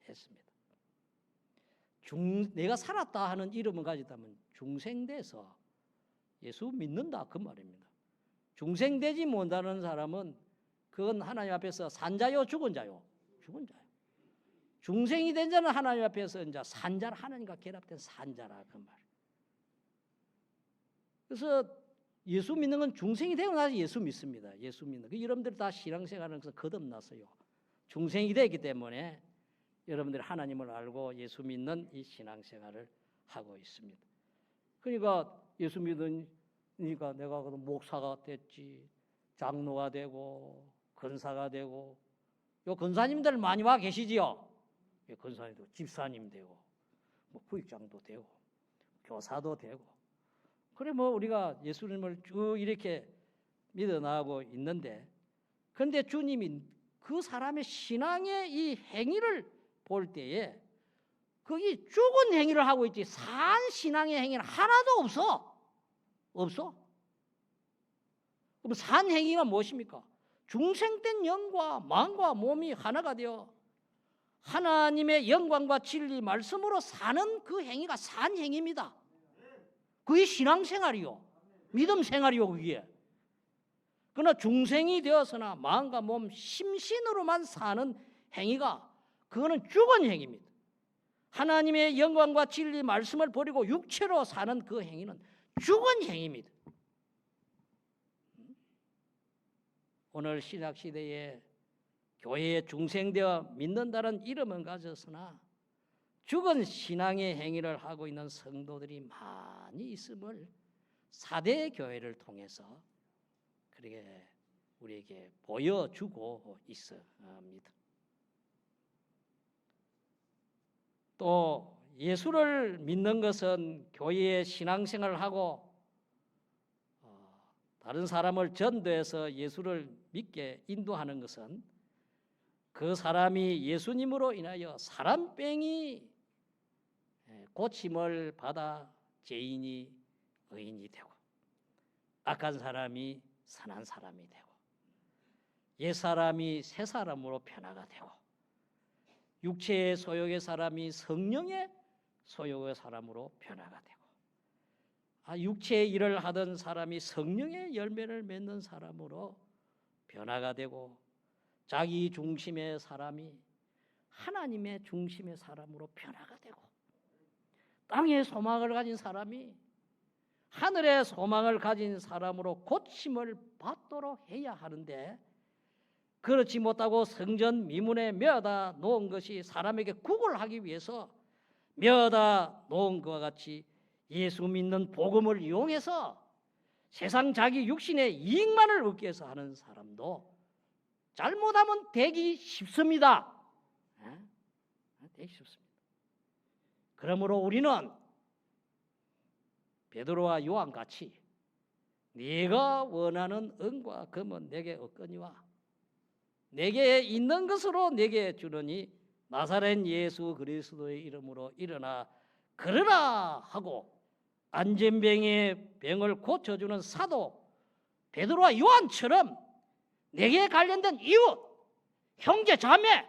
했습니다. 내가 살았다 하는 이름은 가졌다면 중생돼서 예수 믿는다 그 말입니다. 중생되지 못하는 사람은 그건 하나님 앞에서 산자요 죽은 자요? 죽은 자요. 중생이 된 자는 하나님 앞에서 이제 산자라 하나님과 결합된 산자라 그 말. 그래서 예수 믿는 건 중생이 되고 나서 예수 믿습니다. 예수 믿는. 여러분들 다 신앙생활하면서 거듭났어요. 중생이 되기 때문에 여러분들이 하나님을 알고 예수 믿는 이 신앙생활을 하고 있습니다. 그러니까 예수 믿으니까 내가 목사가 됐지, 장로가 되고 권사가 되고 요 권사님들 많이 와 계시지요. 권사님도 집사님 되고 뭐 부익장도 되고 교사도 되고 그래 뭐 우리가 예수님을 쭉 이렇게 믿어 나가고 있는데 그런데 주님이 그 사람의 신앙의 이 행위를 볼 때에 거기 죽은 행위를 하고 있지 산 신앙의 행위는 하나도 없어. 그럼 산 행위가 무엇입니까? 중생된 영과 마음과 몸이 하나가 되어 하나님의 영광과 진리 말씀으로 사는 그 행위가 산 행위입니다. 그게 신앙생활이요. 믿음 생활이요 그게. 그러나 중생이 되어서나 마음과 몸 심신으로만 사는 행위가 그거는 죽은 행위입니다. 하나님의 영광과 진리 말씀을 버리고 육체로 사는 그 행위는 죽은 행위입니다. 오늘 신약시대에 교회에 중생되어 믿는다는 이름은 가졌으나 죽은 신앙의 행위를 하고 있는 성도들이 많이 있음을 4대 교회를 통해서 그렇게 우리에게 보여주고 있습니다. 또 예수를 믿는 것은 교회의 신앙생활을 하고 다른 사람을 전도해서 예수를 믿게 인도하는 것은 그 사람이 예수님으로 인하여 사람병이 고침을 받아 죄인이 의인이 되고 악한 사람이 선한 사람이 되고 옛사람이 새사람으로 변화가 되고 육체의 소욕의 사람이 성령의 소욕의 사람으로 변화가 되고 육체의 일을 하던 사람이 성령의 열매를 맺는 사람으로 변화가 되고 자기 중심의 사람이 하나님의 중심의 사람으로 변화가 되고 땅의 소망을 가진 사람이 하늘의 소망을 가진 사람으로 고침을 받도록 해야 하는데 그렇지 못하고 성전 미문에 메어다 놓은 것이 사람에게 국을 하기 위해서 메어다 놓은 것과 같이 예수 믿는 복음을 이용해서 세상 자기 육신의 이익만을 얻기 위해서 하는 사람도 잘못하면 되기 쉽습니다. 되기 쉽습니다. 그러므로 우리는 베드로와 요한 같이 네가 원하는 은과 금은 내게 없거니와 내게 있는 것으로 내게 주느니 나사렛 예수 그리스도의 이름으로 일어나 걸으라 하고 안전병의 병을 고쳐주는 사도 베드로와 요한처럼 내게 관련된 이웃, 형제, 자매,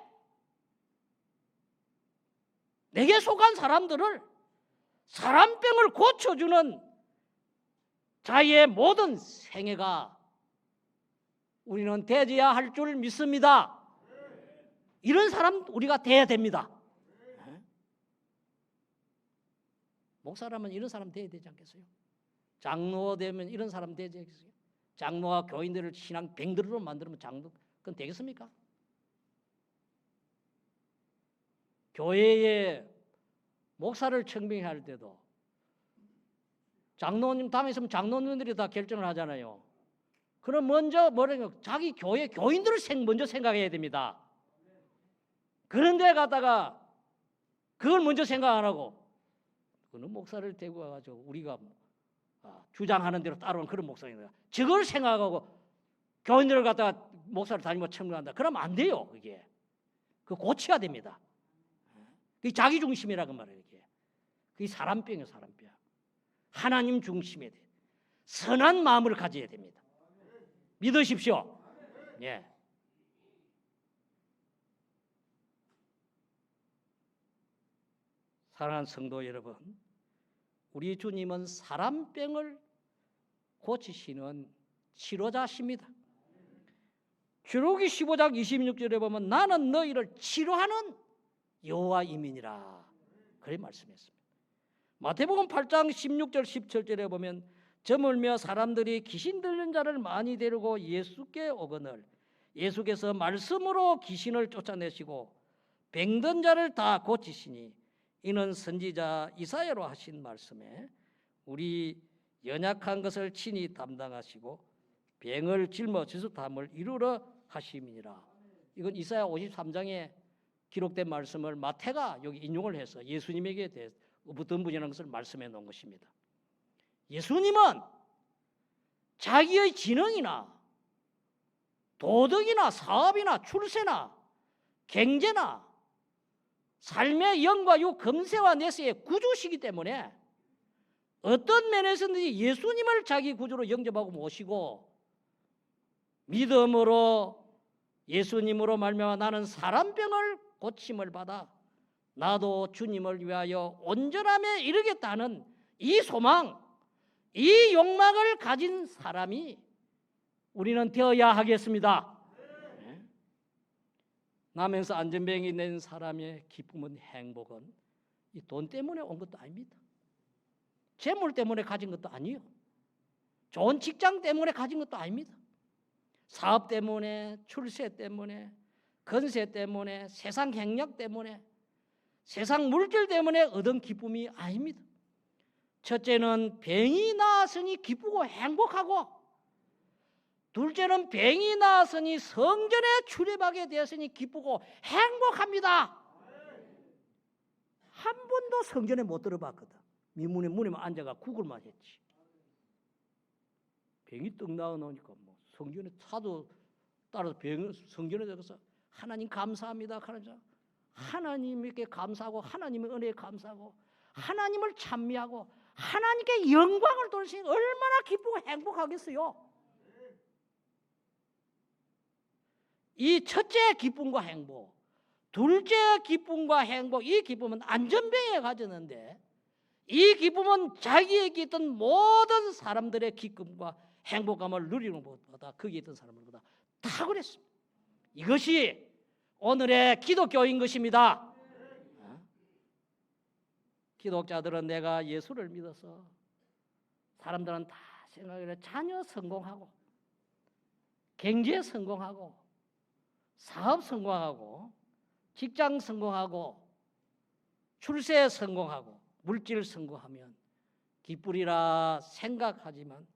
내게 속한 사람들을 사람병을 고쳐주는 자의 모든 생애가 우리는 되어야 할 줄 믿습니다. 이런 사람 우리가 돼야 됩니다. 목사라면 이런 사람 돼야 되지 않겠어요? 장로 되면 이런 사람 되지 않겠어요? 장로와 교인들을 신앙 병들으로 만들면 장로 그건 되겠습니까? 교회에 목사를 청빙할 때도 장로님 다음에 있으면 장로님들이 다 결정을 하잖아요. 그럼 먼저 뭐라고 자기 교회 교인들을 먼저 생각해야 됩니다. 그런데 가다가 그걸 먼저 생각 안 하고 그는 목사를 데리고 와가지고 우리가 주장하는 대로 따르는 그런 목사입니다. 저걸 생각하고 교인들을 갖다가 목사를 다니고 청구한다. 그러면 안 돼요. 그게 그 고쳐야 됩니다. 그게 자기 중심이라고 말해요. 이게 그게 사람병이에요. 사람병. 하나님 중심에 돼. 선한 마음을 가져야 됩니다. 믿으십시오. 예. 사랑하는 성도 여러분, 우리 주님은 사람병을 고치시는 치료자십니다. 주로기 15장 26절에 보면 나는 너희를 치료하는 여호와이니라 그렇게 말씀했습니다. 마태복음 8장 16절 17절에 보면 저물며 사람들이 귀신 들린 자를 많이 데리고 예수께 오거늘 예수께서 말씀으로 귀신을 쫓아내시고 병든 자를 다 고치시니 이는 선지자 이사야로 하신 말씀에 우리 연약한 것을 친히 담당하시고 병을 짊어지수 담을 이루러 하심이니라. 이건 이사야 53장에 기록된 말씀을 마태가 여기 인용을 해서 예수님에게 대해 어떤 분이라는 것을 말씀해 놓은 것입니다. 예수님은 자기의 지능이나 도덕이나 사업이나 출세나 경제나 삶의 영과 유 금세와 내세의 구주시기 때문에 어떤 면에서든지 예수님을 자기 구주로 영접하고 모시고 믿음으로 예수님으로 말미암아 나는 사람병을 고침을 받아 나도 주님을 위하여 온전함에 이르겠다는 이 소망, 이 욕망을 가진 사람이 우리는 되어야 하겠습니다. 나면서 안전병이 낸 사람의 기쁨은 행복은 이 돈 때문에 온 것도 아닙니다. 재물 때문에 가진 것도 아니에요. 좋은 직장 때문에 가진 것도 아닙니다. 사업 때문에, 출세 때문에, 건세 때문에, 세상 행력 때문에, 세상 물질 때문에 얻은 기쁨이 아닙니다. 첫째는 병이 나았으니 기쁘고 행복하고, 둘째는 병이 나았으니 성전에 출입하게 되었으니 기쁘고 행복합니다. 한 번도 성전에 못 들어봤거든. 문에만 앉아가 구걸만 했지. 병이 떡 나오니까 뭐 성전에 차도 따라서 성전에 들어가서 하나님 감사합니다. 하나님께 감사하고 하나님의 은혜에 감사하고 하나님을 찬미하고 하나님께 영광을 돌리시니 얼마나 기쁘고 행복하겠어요. 이 첫째 기쁨과 행복, 둘째 기쁨과 행복, 이 기쁨은 안전병에 가졌는데 이 기쁨은 자기에게 있던 모든 사람들의 기쁨과 행복감을 누리는 것보다 거기에 있던 사람들보다 탁월했습니다. 이것이 오늘의 기독교인 것입니다. 기독자들은 내가 예수를 믿어서 사람들은 다 생각해 자녀 성공하고 경제 성공하고 사업 성공하고 직장 성공하고 출세 성공하고 물질 성공하면 기쁘리라 생각하지만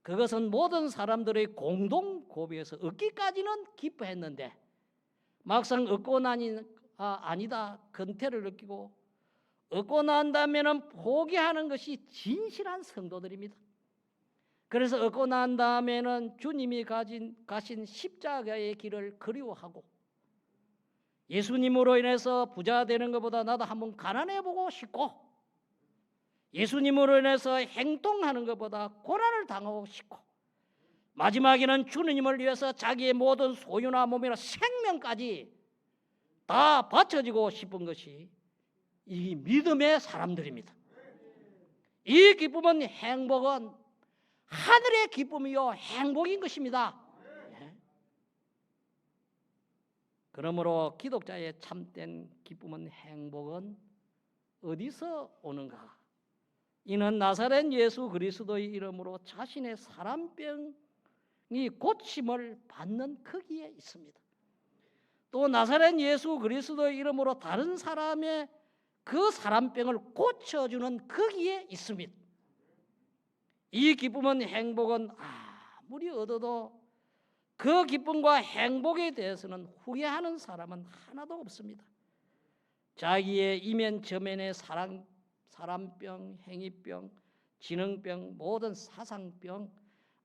그것은 모든 사람들의 공동 고비에서 얻기까지는 기뻐했는데 막상 얻고 나니 아니다 근태를 느끼고 얻고 난 다음에는 포기하는 것이 진실한 성도들입니다. 그래서 얻고 난 다음에는 주님이 가신 십자가의 길을 그리워하고 예수님으로 인해서 부자 되는 것보다 나도 한번 가난해 보고 싶고 예수님으로 인해서 행동하는 것보다 고난을 당하고 싶고 마지막에는 주님을 위해서 자기의 모든 소유나 몸이나 생명까지 다 바쳐지고 싶은 것이 이 믿음의 사람들입니다. 이 기쁨은 행복은 하늘의 기쁨이요 행복인 것입니다. 그러므로 기독자의 참된 기쁨은 행복은 어디서 오는가? 이는 나사렛 예수 그리스도의 이름으로 자신의 사람병이 고침을 받는 거기에 있습니다. 또 나사렛 예수 그리스도의 이름으로 다른 사람의 그 사람병을 고쳐주는 거기에 있습니다. 이 기쁨은 행복은 아무리 얻어도 그 기쁨과 행복에 대해서는 후회하는 사람은 하나도 없습니다. 자기의 이면저면의 사람병, 행위병, 지능병, 모든 사상병,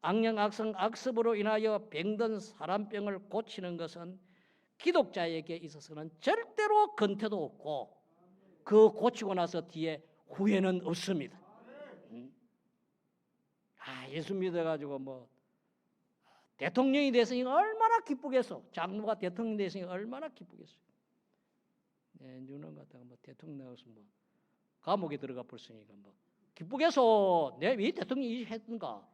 악령악성, 악습으로 인하여 병든 사람병을 고치는 것은 기독자에게 있어서는 절대로 근태도 없고 그 고치고 나서 뒤에 후회는 없습니다. 예수 믿어가지고 뭐 대통령이 됐으니 얼마나 기쁘겠어. 장로가 대통령이 됐으니 얼마나 기쁘겠어. 누는 같다가 뭐 대통령 나와서 뭐 감옥에 들어가 버렸으니까 뭐 기쁘겠어. 내가 왜 대통령이 했던가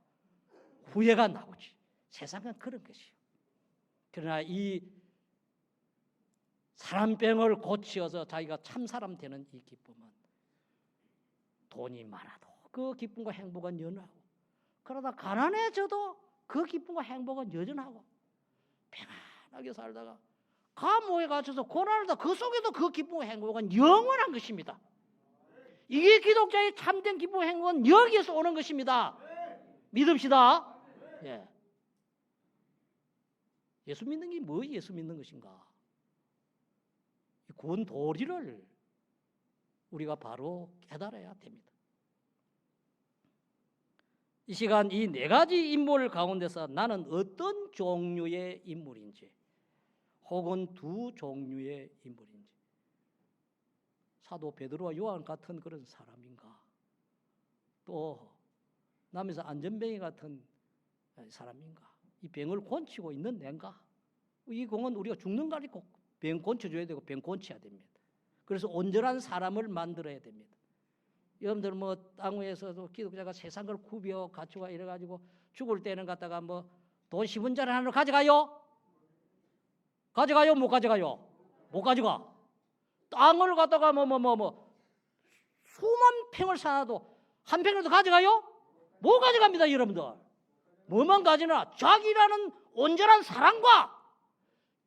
후회가 나오지. 세상은 그런 것이요. 그러나 이 사람병을 고치어서 자기가 참 사람 되는 이 기쁨은 돈이 많아도 그 기쁨과 행복은 연하고 그러다 가난해져도 그 기쁨과 행복은 여전하고 평안하게 살다가 감옥에 갇혀서 고난을 다 그 속에도 그 기쁨과 행복은 영원한 것입니다. 이게 기독자의 참된 기쁨과 행복은 여기에서 오는 것입니다. 믿읍시다. 예. 예수 믿는 게 뭐 예수 믿는 것인가? 그 도리를 우리가 바로 깨달아야 됩니다. 이 시간 이 네 가지 인물 가운데서 나는 어떤 종류의 인물인지 혹은 두 종류의 인물인지 사도 베드로와 요한 같은 그런 사람인가 또 남에서 안전뱅이 같은 사람인가 이 병을 고치고 있는 내인가 이 공은 우리가 죽는 거 아니고 병 고쳐줘야 되고 병 고쳐야 됩니다. 그래서 온전한 사람을 만들어야 됩니다. 여러분들 뭐 땅 위에서도 기독자가 세상을 구비어 갖추고 이래가지고 죽을 때는 갖다가 뭐 돈 10원짜리 하나를 가져가요? 가져가요? 못 가져가요? 못 가져가. 땅을 갖다가 수만 평을 사놔도 한 평이라도 가져가요? 못 가져갑니다, 여러분들. 뭐만 가지나 자기라는 온전한 사랑과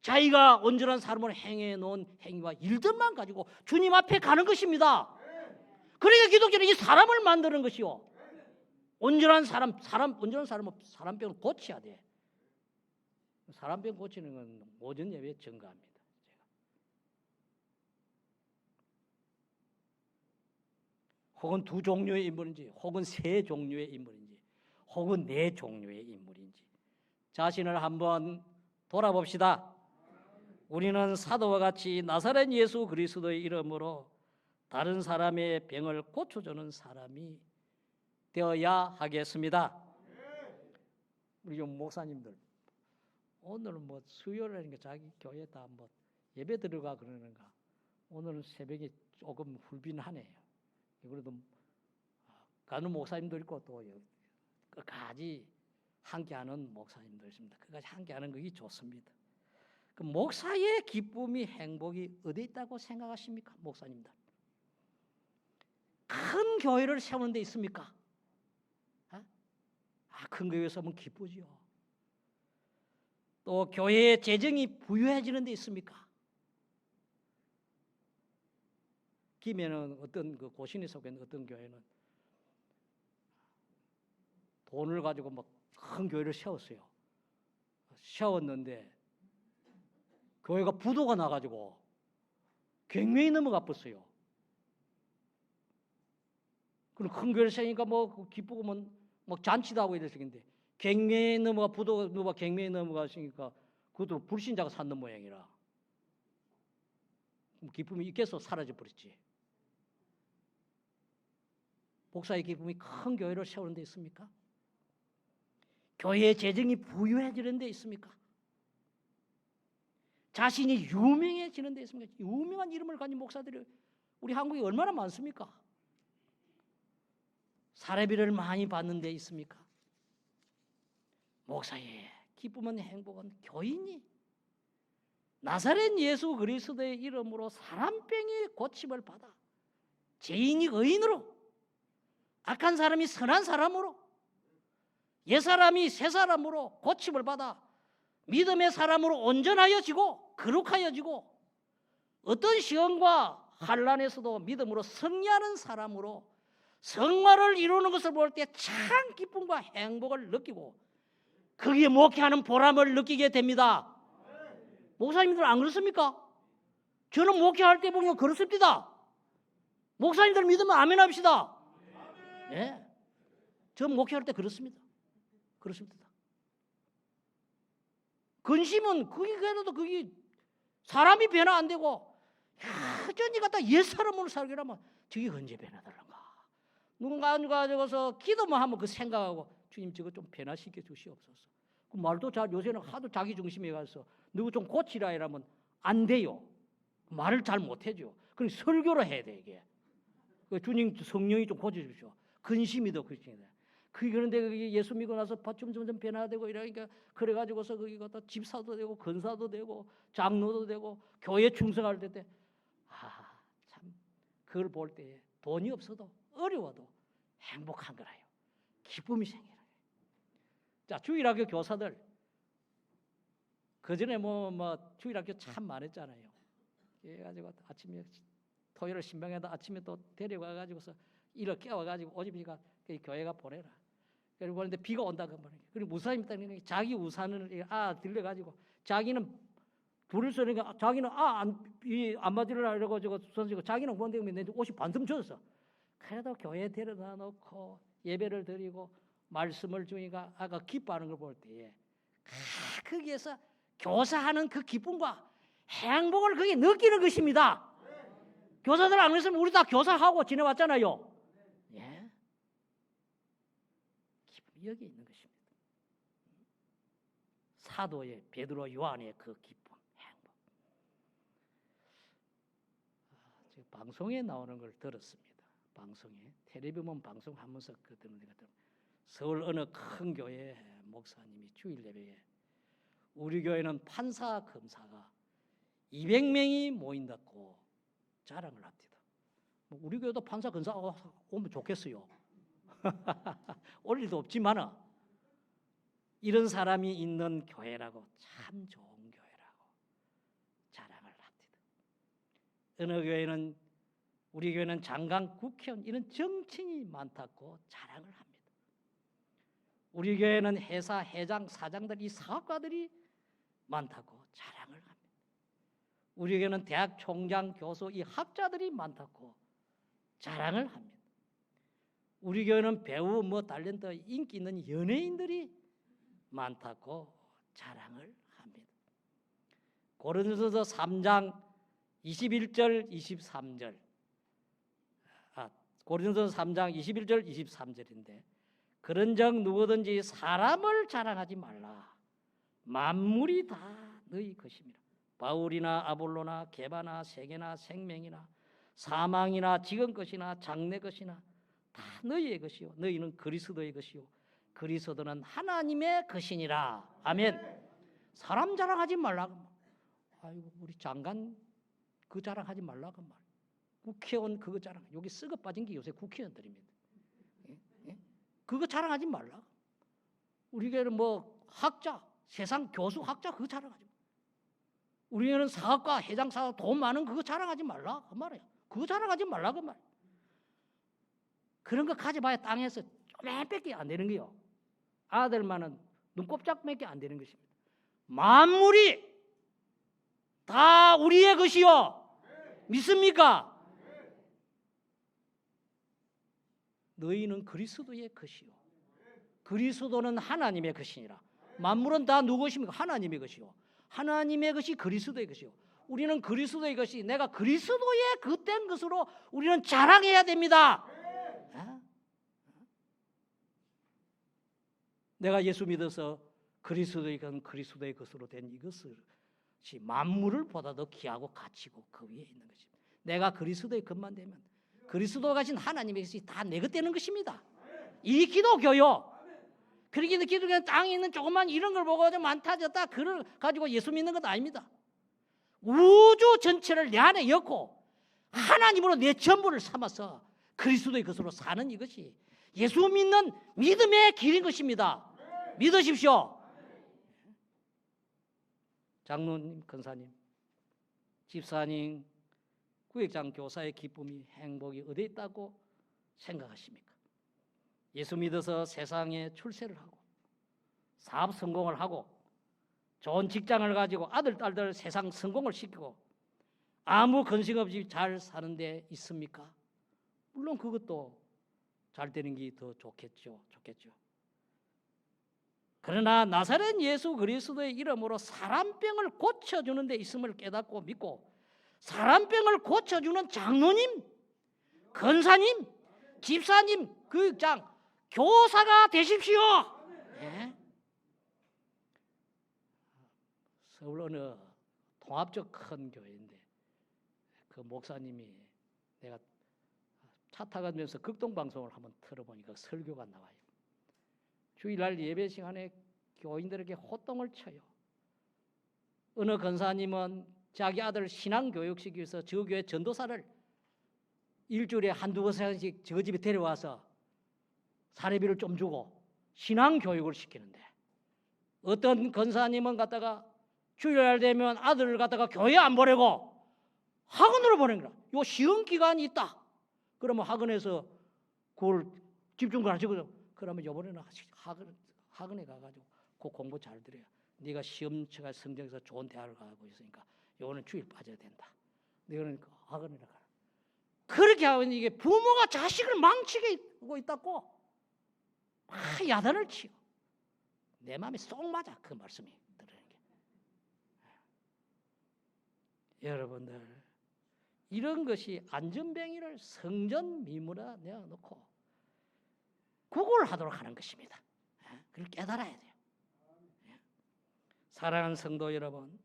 자기가 온전한 사람을 행해 놓은 행위와 일들만 가지고 주님 앞에 가는 것입니다. 그러니까 기독교는 이 사람을 만드는 것이요. 온전한 온전한 사람은 사람병을 고쳐야 돼. 사람병 고치는 건 오전 예배에 증거합니다. 혹은 두 종류의 인물인지, 혹은 세 종류의 인물인지, 혹은 네 종류의 인물인지 자신을 한번 돌아봅시다. 우리는 사도와 같이 나사렛 예수 그리스도의 이름으로 다른 사람의 병을 고쳐주는 사람이 되어야 하겠습니다. 우리 목사님들 오늘은 뭐 수요일이니까 자기 교회 다 뭐 예배 들어가 그러는가. 오늘은 새벽에 조금 불빈하네요. 그래도 가는 목사님도 있고 또 끝까지 함께하는 목사님도 있습니다. 끝까지 함께하는 것이 좋습니다. 그 목사의 기쁨이 행복이 어디 있다고 생각하십니까, 목사님들? 큰 교회를 세우는 데 있습니까? 큰 교회 세우면 기쁘지요. 또 교회의 재정이 부유해지는 데 있습니까? 김해는 어떤 그 고신이 속한 어떤 교회는 돈을 가지고 막 큰 교회를 세웠어요. 세웠는데 교회가 부도가 나가지고 갱매에 넘어가 버렸어요. 그럼 큰 교회를 세우니까 뭐 기쁘고 막 잔치도 하고 이랬었는데 갱매에 넘어가 부도가 누가 갱매에 넘어가시니까 그것도 불신자가 찾는 모양이라 기쁨이 있겠어 사라져 버렸지. 목사의 기쁨이 큰 교회를 세우는 데 있습니까? 교회의 재정이 부유해지는 데 있습니까? 자신이 유명해지는 데 있습니까? 유명한 이름을 가진 목사들이 우리 한국에 얼마나 많습니까? 사례비를 많이 받는 데 있습니까? 목사의 기쁨은 행복은 교인이 나사렛 예수 그리스도의 이름으로 사람병이 고침을 받아 죄인이 의인으로 악한 사람이 선한 사람으로 옛사람이 새사람으로 고침을 받아 믿음의 사람으로 온전하여지고 거룩하여지고 어떤 시험과 환난에서도 믿음으로 승리하는 사람으로 성화를 이루는 것을 볼 때 참 기쁨과 행복을 느끼고 거기에 목회하는 보람을 느끼게 됩니다. 목사님들 안 그렇습니까? 저는 목회할 때 보면 그렇습니다. 목사님들 믿으면 아멘 합시다. 예, 저 목회할 때 그렇습니다. 그렇습니다. 근심은 그래도 그게 사람이 변화 안 되고 여전히 갖다 옛사람으로 살기라면 저게 언제 변화될란가? 누군가 가져가서 기도만 하면 그 생각하고 주님 저거 좀 변화시켜 주시옵소서. 그 말도 잘 요새는 하도 자기 중심에 가서 누구 좀 고치라 이러면 안 돼요. 말을 잘 못해줘. 그럼 설교를 해야 돼 이게. 주님 성령이 좀 고쳐주십시오. 근심이 더 그렇습니다. 그런데 그게 예수 믿고 나서 점점 변화되고 이러니까 그래가지고서 거기 갖다 집사도 되고 권사도 되고 장로도 되고 교회 충성할 때 참 그걸 볼 때 돈이 없어도 어려워도 행복한 거라요. 기쁨이 생겨요. 자, 주일학교 교사들 그 전에 뭐 주일학교 참 많았잖아요. 그래가지고 아침에 토요일 신방에다 아침에 또 데려가 가지고서 일을 깨워 가지고 오집이가 교회가 보내라. 그리고 보는데 비가 온다 그 말이에요. 그리고 우산이 있다는 자기 우산을 들려 가지고 자기는 불을 쏘니까 자기는 안 맞으려고 이러고 선지고 자기는 뭔데 내 옷이 반쯤 젖었어. 그래도 교회에 데려다 놓고 예배를 드리고 말씀을 주니까 기뻐하는 걸 볼 때에 거기에서 교사하는 그 기쁨과 행복을 그게 느끼는 것입니다. 교사들 안 그랬으면 우리 다 교사하고 지내왔잖아요. 예, 기쁨이 여기 있는 것입니다. 사도의 베드로 요한의 그 기쁨, 행복. 지금 방송에 나오는 걸 들었습니다. 방송에 텔레비전 방송하면서 그 듣는 것 서울 어느 큰 교회 목사님이 주일 예배에 우리 교회는 판사 검사가 200명이 모인다고 자랑을 합니다. 우리 교회도 판사 검사 오면 좋겠어요. 올 일도 없지만은 이런 사람이 있는 교회라고 참 좋은 교회라고 자랑을 합니다. 어느 교회는 우리 교회는 장관, 국회의원 이런 정치인이 많다고 자랑을 합니다. 우리 교회는 회사 회장, 사장들 이 사업가들이 많다고 자랑을 합니다. 우리 교회는 대학 총장, 교수 이 학자들이 많다고 자랑을 합니다. 우리 교회는 배우, 탤런트, 인기 있는 연예인들이 많다고 자랑을 합니다. 고린도서 3장 21절, 23절. 고린도서 3장 21절, 23절인데 그런즉 누구든지 사람을 자랑하지 말라. 만물이 다 너희 것이니라. 바울이나 아볼로나 게바나 세계나 생명이나 사망이나 지금 것이나 장래 것이나 다 너희의 것이요 너희는 그리스도의 것이요 그리스도는 하나님의 것이니라. 아멘. 사람 자랑하지 말라고. 아이고 우리 장관 그 자랑하지 말라고 말. 국회의원 그거 자랑. 여기 썩어 빠진 게 요새 국회의원들입니다. 예? 그거 자랑하지 말라. 우리 교회는 학자, 세상 교수 학자 그거 자랑하지 마. 우리는 사학과 회장 사업 돈 많은 그거 자랑하지 말라 그 말이야. 그거 자랑하지 말라 그 말. 그런 거 가져봐야 땅에서 쪼매밖에 안 되는 거요. 아들만은 눈곱짝밖에 안 되는 것입니다. 만물이 다 우리의 것이요. 믿습니까? 너희는 그리스도의 것이요. 그리스도는 하나님의 것이니라. 만물은 다 누구 것입니까? 하나님의 것이요. 하나님의 것이 그리스도의 것이요. 우리는 그리스도의 것이 내가 그리스도의 그된 것으로 우리는 자랑해야 됩니다. 내가 예수 믿어서 그리스도의 것으로 된 이것을 만물을 보다 더 귀하고 가치고 그 위에 있는 것입니다. 내가 그리스도의 것만 되면 그리스도가 가진 하나님의 것이 다 내 것 되는 것입니다. 이 기독교요. 그러기는 기독교는 땅에 있는 조그만 이런 걸 보고 좀 많다졌다 그걸 가지고 예수 믿는 건 아닙니다. 우주 전체를 내 안에 엮고 하나님으로 내 전부를 삼아서 그리스도의 것으로 사는 이것이 예수 믿는 믿음의 길인 것입니다. 믿으십시오. 장로님, 권사님, 집사님, 구역장 교사의 기쁨이 행복이 어디에 있다고 생각하십니까? 예수 믿어서 세상에 출세를 하고 사업 성공을 하고 좋은 직장을 가지고 아들, 딸들 세상 성공을 시키고 아무 근심 없이 잘 사는 데 있습니까? 물론 그것도 잘 되는 게 더 좋겠죠. 그러나 나사렛 예수 그리스도의 이름으로 사람병을 고쳐주는 데 있음을 깨닫고 믿고 사람병을 고쳐주는 장로님, 권사님, 집사님, 교육장, 교사가 되십시오. 네? 서울 어느 통합적 큰 교회인데 그 목사님이 내가 차 타가면서 극동방송을 한번 틀어보니까 설교가 나와요. 주일날 예배 시간에 교인들에게 호통을 쳐요. 어느 권사님은 자기 아들 신앙교육시키기 위해서 저 교회 전도사를 일주일에 한두 번씩 저 집에 데려와서 사례비를 좀 주고 신앙교육을 시키는데 어떤 권사님은 갖다가 주일날 되면 아들을 갖다가 교회 안 보내고 학원으로 보낸 거야. 요 시험 기간이 있다. 그러면 학원에서 그걸 집중 가르치고 그러면 요번에는 학원에 가가지고 그 공부 잘 들어야 네가 시험 쳐가 성적에서 좋은 대학을 가고 있으니까 요거는 주일 빠져야 된다. 너는 학원에 가라. 그렇게 하면 이게 부모가 자식을 망치고 있다고 야단을 치고 내 마음에 쏙 맞아 그 말씀이 들으는 게. 여러분들 이런 것이 안전뱅이를 성전 미문에 내어놓고 구걸하도록 하는 것입니다. 그걸 깨달아야 돼요. 사랑하는 성도 여러분,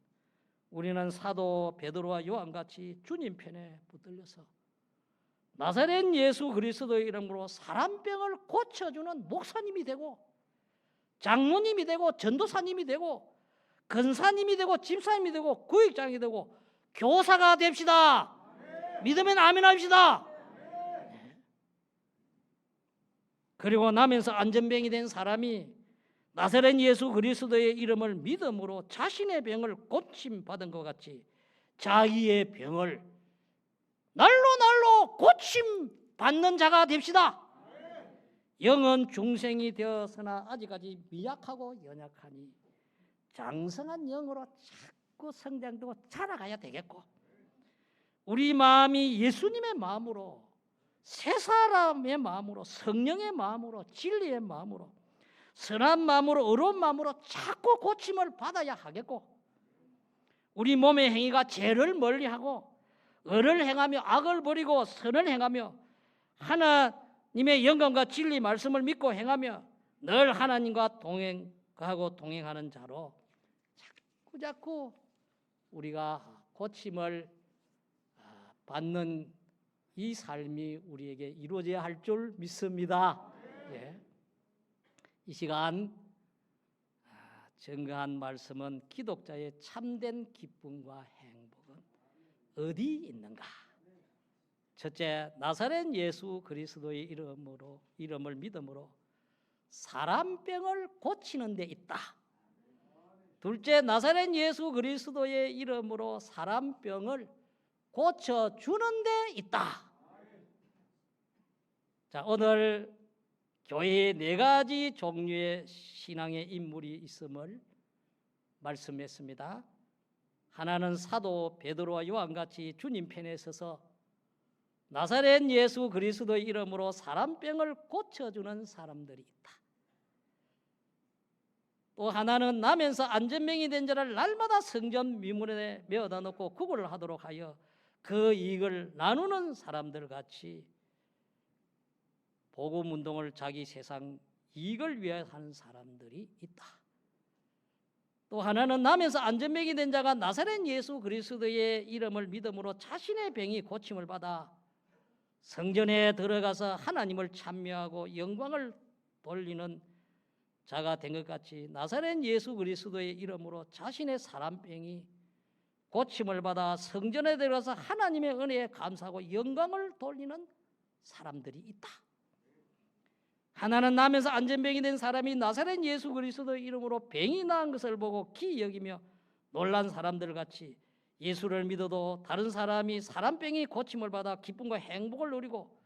우리는 사도 베드로와 요한같이 주님 편에 붙들려서 나사렛 예수 그리스도의 이름으로 사람병을 고쳐주는 목사님이 되고 장로님이 되고 전도사님이 되고 권사님이 되고 집사님이 되고 구역장이 되고 교사가 됩시다. 믿으면 아멘 합시다. 그리고 나면서 안전병이 된 사람이 나사렛 예수 그리스도의 이름을 믿음으로 자신의 병을 고침받은 것 같이 자기의 병을 날로 고침받는 자가 됩시다. 영은 중생이 되었으나 아직까지 미약하고 연약하니 장성한 영으로 자꾸 성장되고 자라가야 되겠고 우리 마음이 예수님의 마음으로 새 사람의 마음으로 성령의 마음으로 진리의 마음으로 선한 마음으로 의로운 마음으로 자꾸 고침을 받아야 하겠고 우리 몸의 행위가 죄를 멀리하고 의를 행하며 악을 버리고 선을 행하며 하나님의 영광과 진리 말씀을 믿고 행하며 늘 하나님과 동행하는 자로 자꾸 우리가 고침을 받는 이 삶이 우리에게 이루어져야 할 줄 믿습니다. 예. 이 시간 증거한 말씀은 기독자의 참된 기쁨과 행복은 어디 있는가? 첫째, 나사렛 예수 그리스도의 이름을 믿음으로 사람병을 고치는 데 있다. 둘째, 나사렛 예수 그리스도의 이름으로 사람 병을 고쳐주는 데 있다. 자, 오늘 교회에 네 가지 종류의 신앙의 인물이 있음을 말씀했습니다. 하나는 사도 베드로와 요한같이 주님 편에 서서 나사렛 예수 그리스도의 이름으로 사람병을 고쳐주는 사람들이 있다. 또 하나는 나면서 안전병이 된 자를 날마다 성전 미문에 메어다 놓고 구걸을 하도록 하여 그 이익을 나누는 사람들 같이 복음 운동을 자기 세상 이익을 위해 하는 사람들이 있다. 또 하나는 나면서 안전병이 된 자가 나사렛 예수 그리스도의 이름을 믿음으로 자신의 병이 고침을 받아 성전에 들어가서 하나님을 찬미하고 영광을 돌리는 자가 된 것 같이 나사렛 예수 그리스도의 이름으로 자신의 사람병이 고침을 받아 성전에 들어가서 하나님의 은혜에 감사하고 영광을 돌리는 사람들이 있다. 하나는 나면서 안전병이 된 사람이 나사렛 예수 그리스도의 이름으로 병이 나은 것을 보고 기이 여기며 놀란 사람들 같이 예수를 믿어도 다른 사람이 사람병이 고침을 받아 기쁨과 행복을 누리고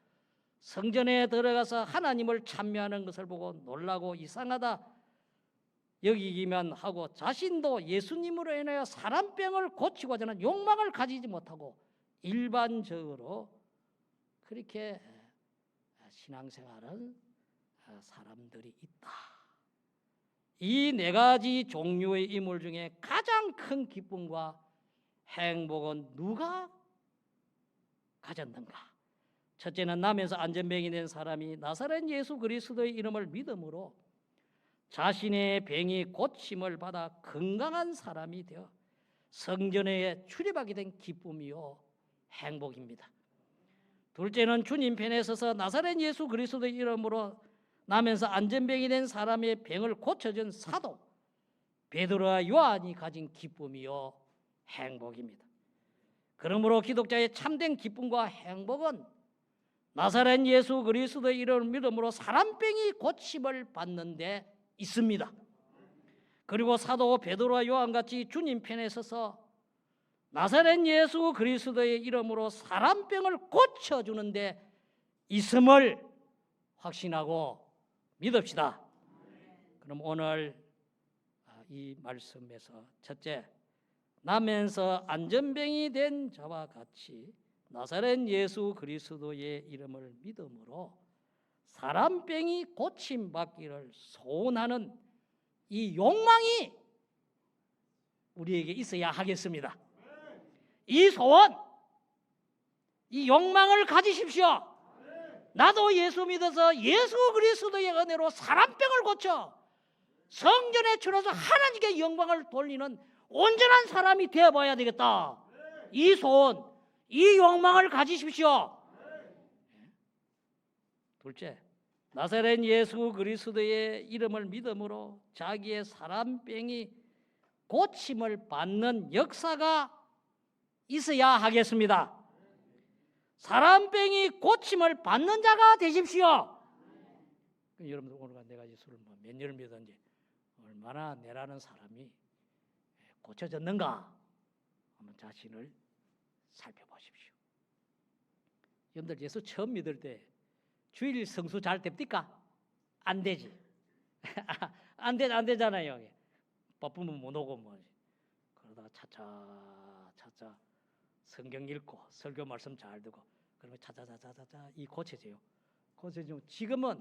성전에 들어가서 하나님을 찬미하는 것을 보고 놀라고 이상하다 여기기만 하고 자신도 예수님으로 인하여 사람병을 고치고자 하는 욕망을 가지지 못하고 일반적으로 그렇게 신앙생활을 사람들이 있다. 이 네 가지 종류의 인물 중에 가장 큰 기쁨과 행복은 누가 가졌는가? 첫째는 나면서 안전병이 된 사람이 나사렛 예수 그리스도의 이름을 믿음으로 자신의 병이 고침을 받아 건강한 사람이 되어 성전에 출입하게 된 기쁨이요 행복입니다. 둘째는 주님 편에 서서 나사렛 예수 그리스도의 이름으로 나면서 안전병이 된 사람의 병을 고쳐준 사도 베드로와 요한이 가진 기쁨이요 행복입니다. 그러므로 기독자의 참된 기쁨과 행복은 나사렛 예수 그리스도의 이름을 믿음으로 사람병이 고침을 받는 데 있습니다. 그리고 사도 베드로와 요한같이 주님 편에 서서 나사렛 예수 그리스도의 이름으로 사람병을 고쳐주는 데 있음을 확신하고 믿읍시다. 그럼 오늘 이 말씀에서 첫째, 나면서 안전병이 된 자와 같이 나사렛 예수 그리스도의 이름을 믿음으로 사람병이 고침받기를 소원하는 이 욕망이 우리에게 있어야 하겠습니다. 이 소원, 이 욕망을 가지십시오. 나도 예수 믿어서 예수 그리스도의 은혜로 사람병을 고쳐 성전에 출어서 하나님께 영광을 돌리는 온전한 사람이 되어봐야 되겠다. 이 소원, 이 욕망을 가지십시오. 둘째, 나사렛 예수 그리스도의 이름을 믿음으로 자기의 사람병이 고침을 받는 역사가 있어야 하겠습니다. 사람병이 고침을 받는 자가 되십시오. 여러분들 오늘 내가 예수를 몇 년을 믿었는지 얼마나 내라는 사람이 고쳐졌는가 한번 자신을 살펴보십시오. 여러분들 예수 처음 믿을 때 주일 성수 잘 됩니까? 안 되지. 안 되잖아요. 바쁘면 못 오고 뭐. 그러다가 차차 성경 읽고 설교 말씀 잘 듣고 그러면 차차차차차 이 고쳐져요. 지금은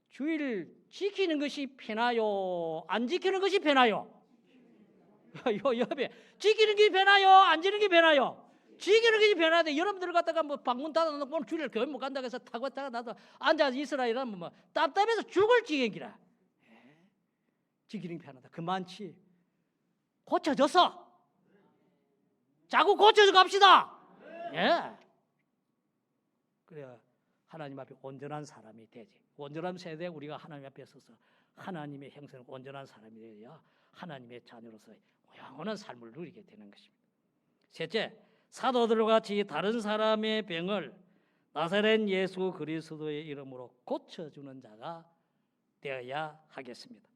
주일 지키는 것이 편하요? 안 지키는 것이 편하요? 요 옆에 지키는 게 편하요? 안 지키는 게 편하요? 지키는 것이 편하대. 여러분들 갖다가 뭐 방문 닫아놓고 오늘 주일 교회 못 간다고 해서 타고 나도 앉아 있으라 이러면 뭐 답답해서 죽을 지경이라. 지키는 게 편하다. 그만치 고쳐졌어. 자꾸 고쳐서 갑시다. 예. 그래야 하나님 앞에 온전한 사람이 되지. 온전한 세대에 우리가 하나님 앞에 서서 하나님의 형상 온전한 사람이 되어야 하나님의 자녀로서 영원한 삶을 누리게 되는 것입니다. 셋째, 사도들과 같이 다른 사람의 병을 나사렛 예수 그리스도의 이름으로 고쳐주는 자가 되어야 하겠습니다.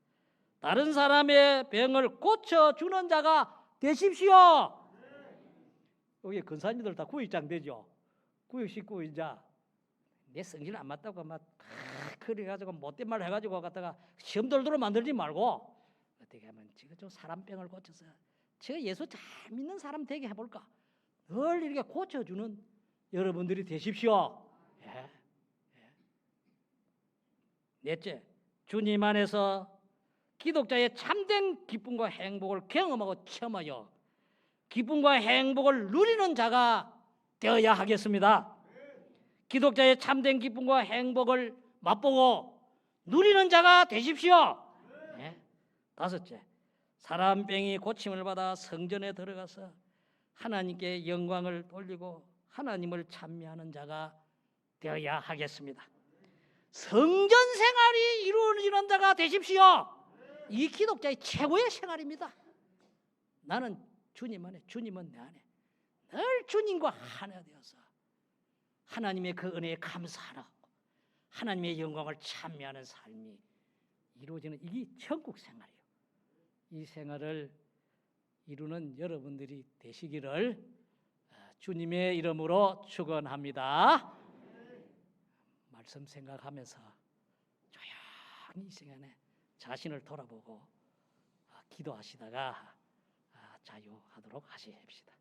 다른 사람의 병을 고쳐주는 자가 되십시오. 여기 근사님들 다 구역장 되죠. 구역 식구 이제 내 성질 안 맞다고 막 그래가지고 못된 말 해가지고 갖다가 시험 돌도록 만들지 말고 어떻게 하면 지금 좀 사람병을 고쳐서 제가 예수 잘 믿는 사람 되게 해볼까. 늘 이렇게 고쳐주는 여러분들이 되십시오. 예. 넷째, 주님 안에서 기독자의 참된 기쁨과 행복을 경험하고 체험하여 기쁨과 행복을 누리는 자가 되어야 하겠습니다. 기독자의 참된 기쁨과 행복을 맛보고 누리는 자가 되십시오. 네. 다섯째, 사람병이 고침을 받아 성전에 들어가서 하나님께 영광을 돌리고 하나님을 찬미하는 자가 되어야 하겠습니다. 성전 생활이 이루어지는 자가 되십시오. 이 기독자의 최고의 생활입니다. 나는 주님 안에, 주님은 내 안에 늘 주님과 하나 되어서 하나님의 그 은혜에 감사하고 하나님의 영광을 찬미하는 삶이 이루어지는 이게 천국 생활이에요. 이 생활을 이루는 여러분들이 되시기를 주님의 이름으로 축원합니다. 말씀 생각하면서 조용히 이 시간에 자신을 돌아보고 기도하시다가 자유하도록 하십시다.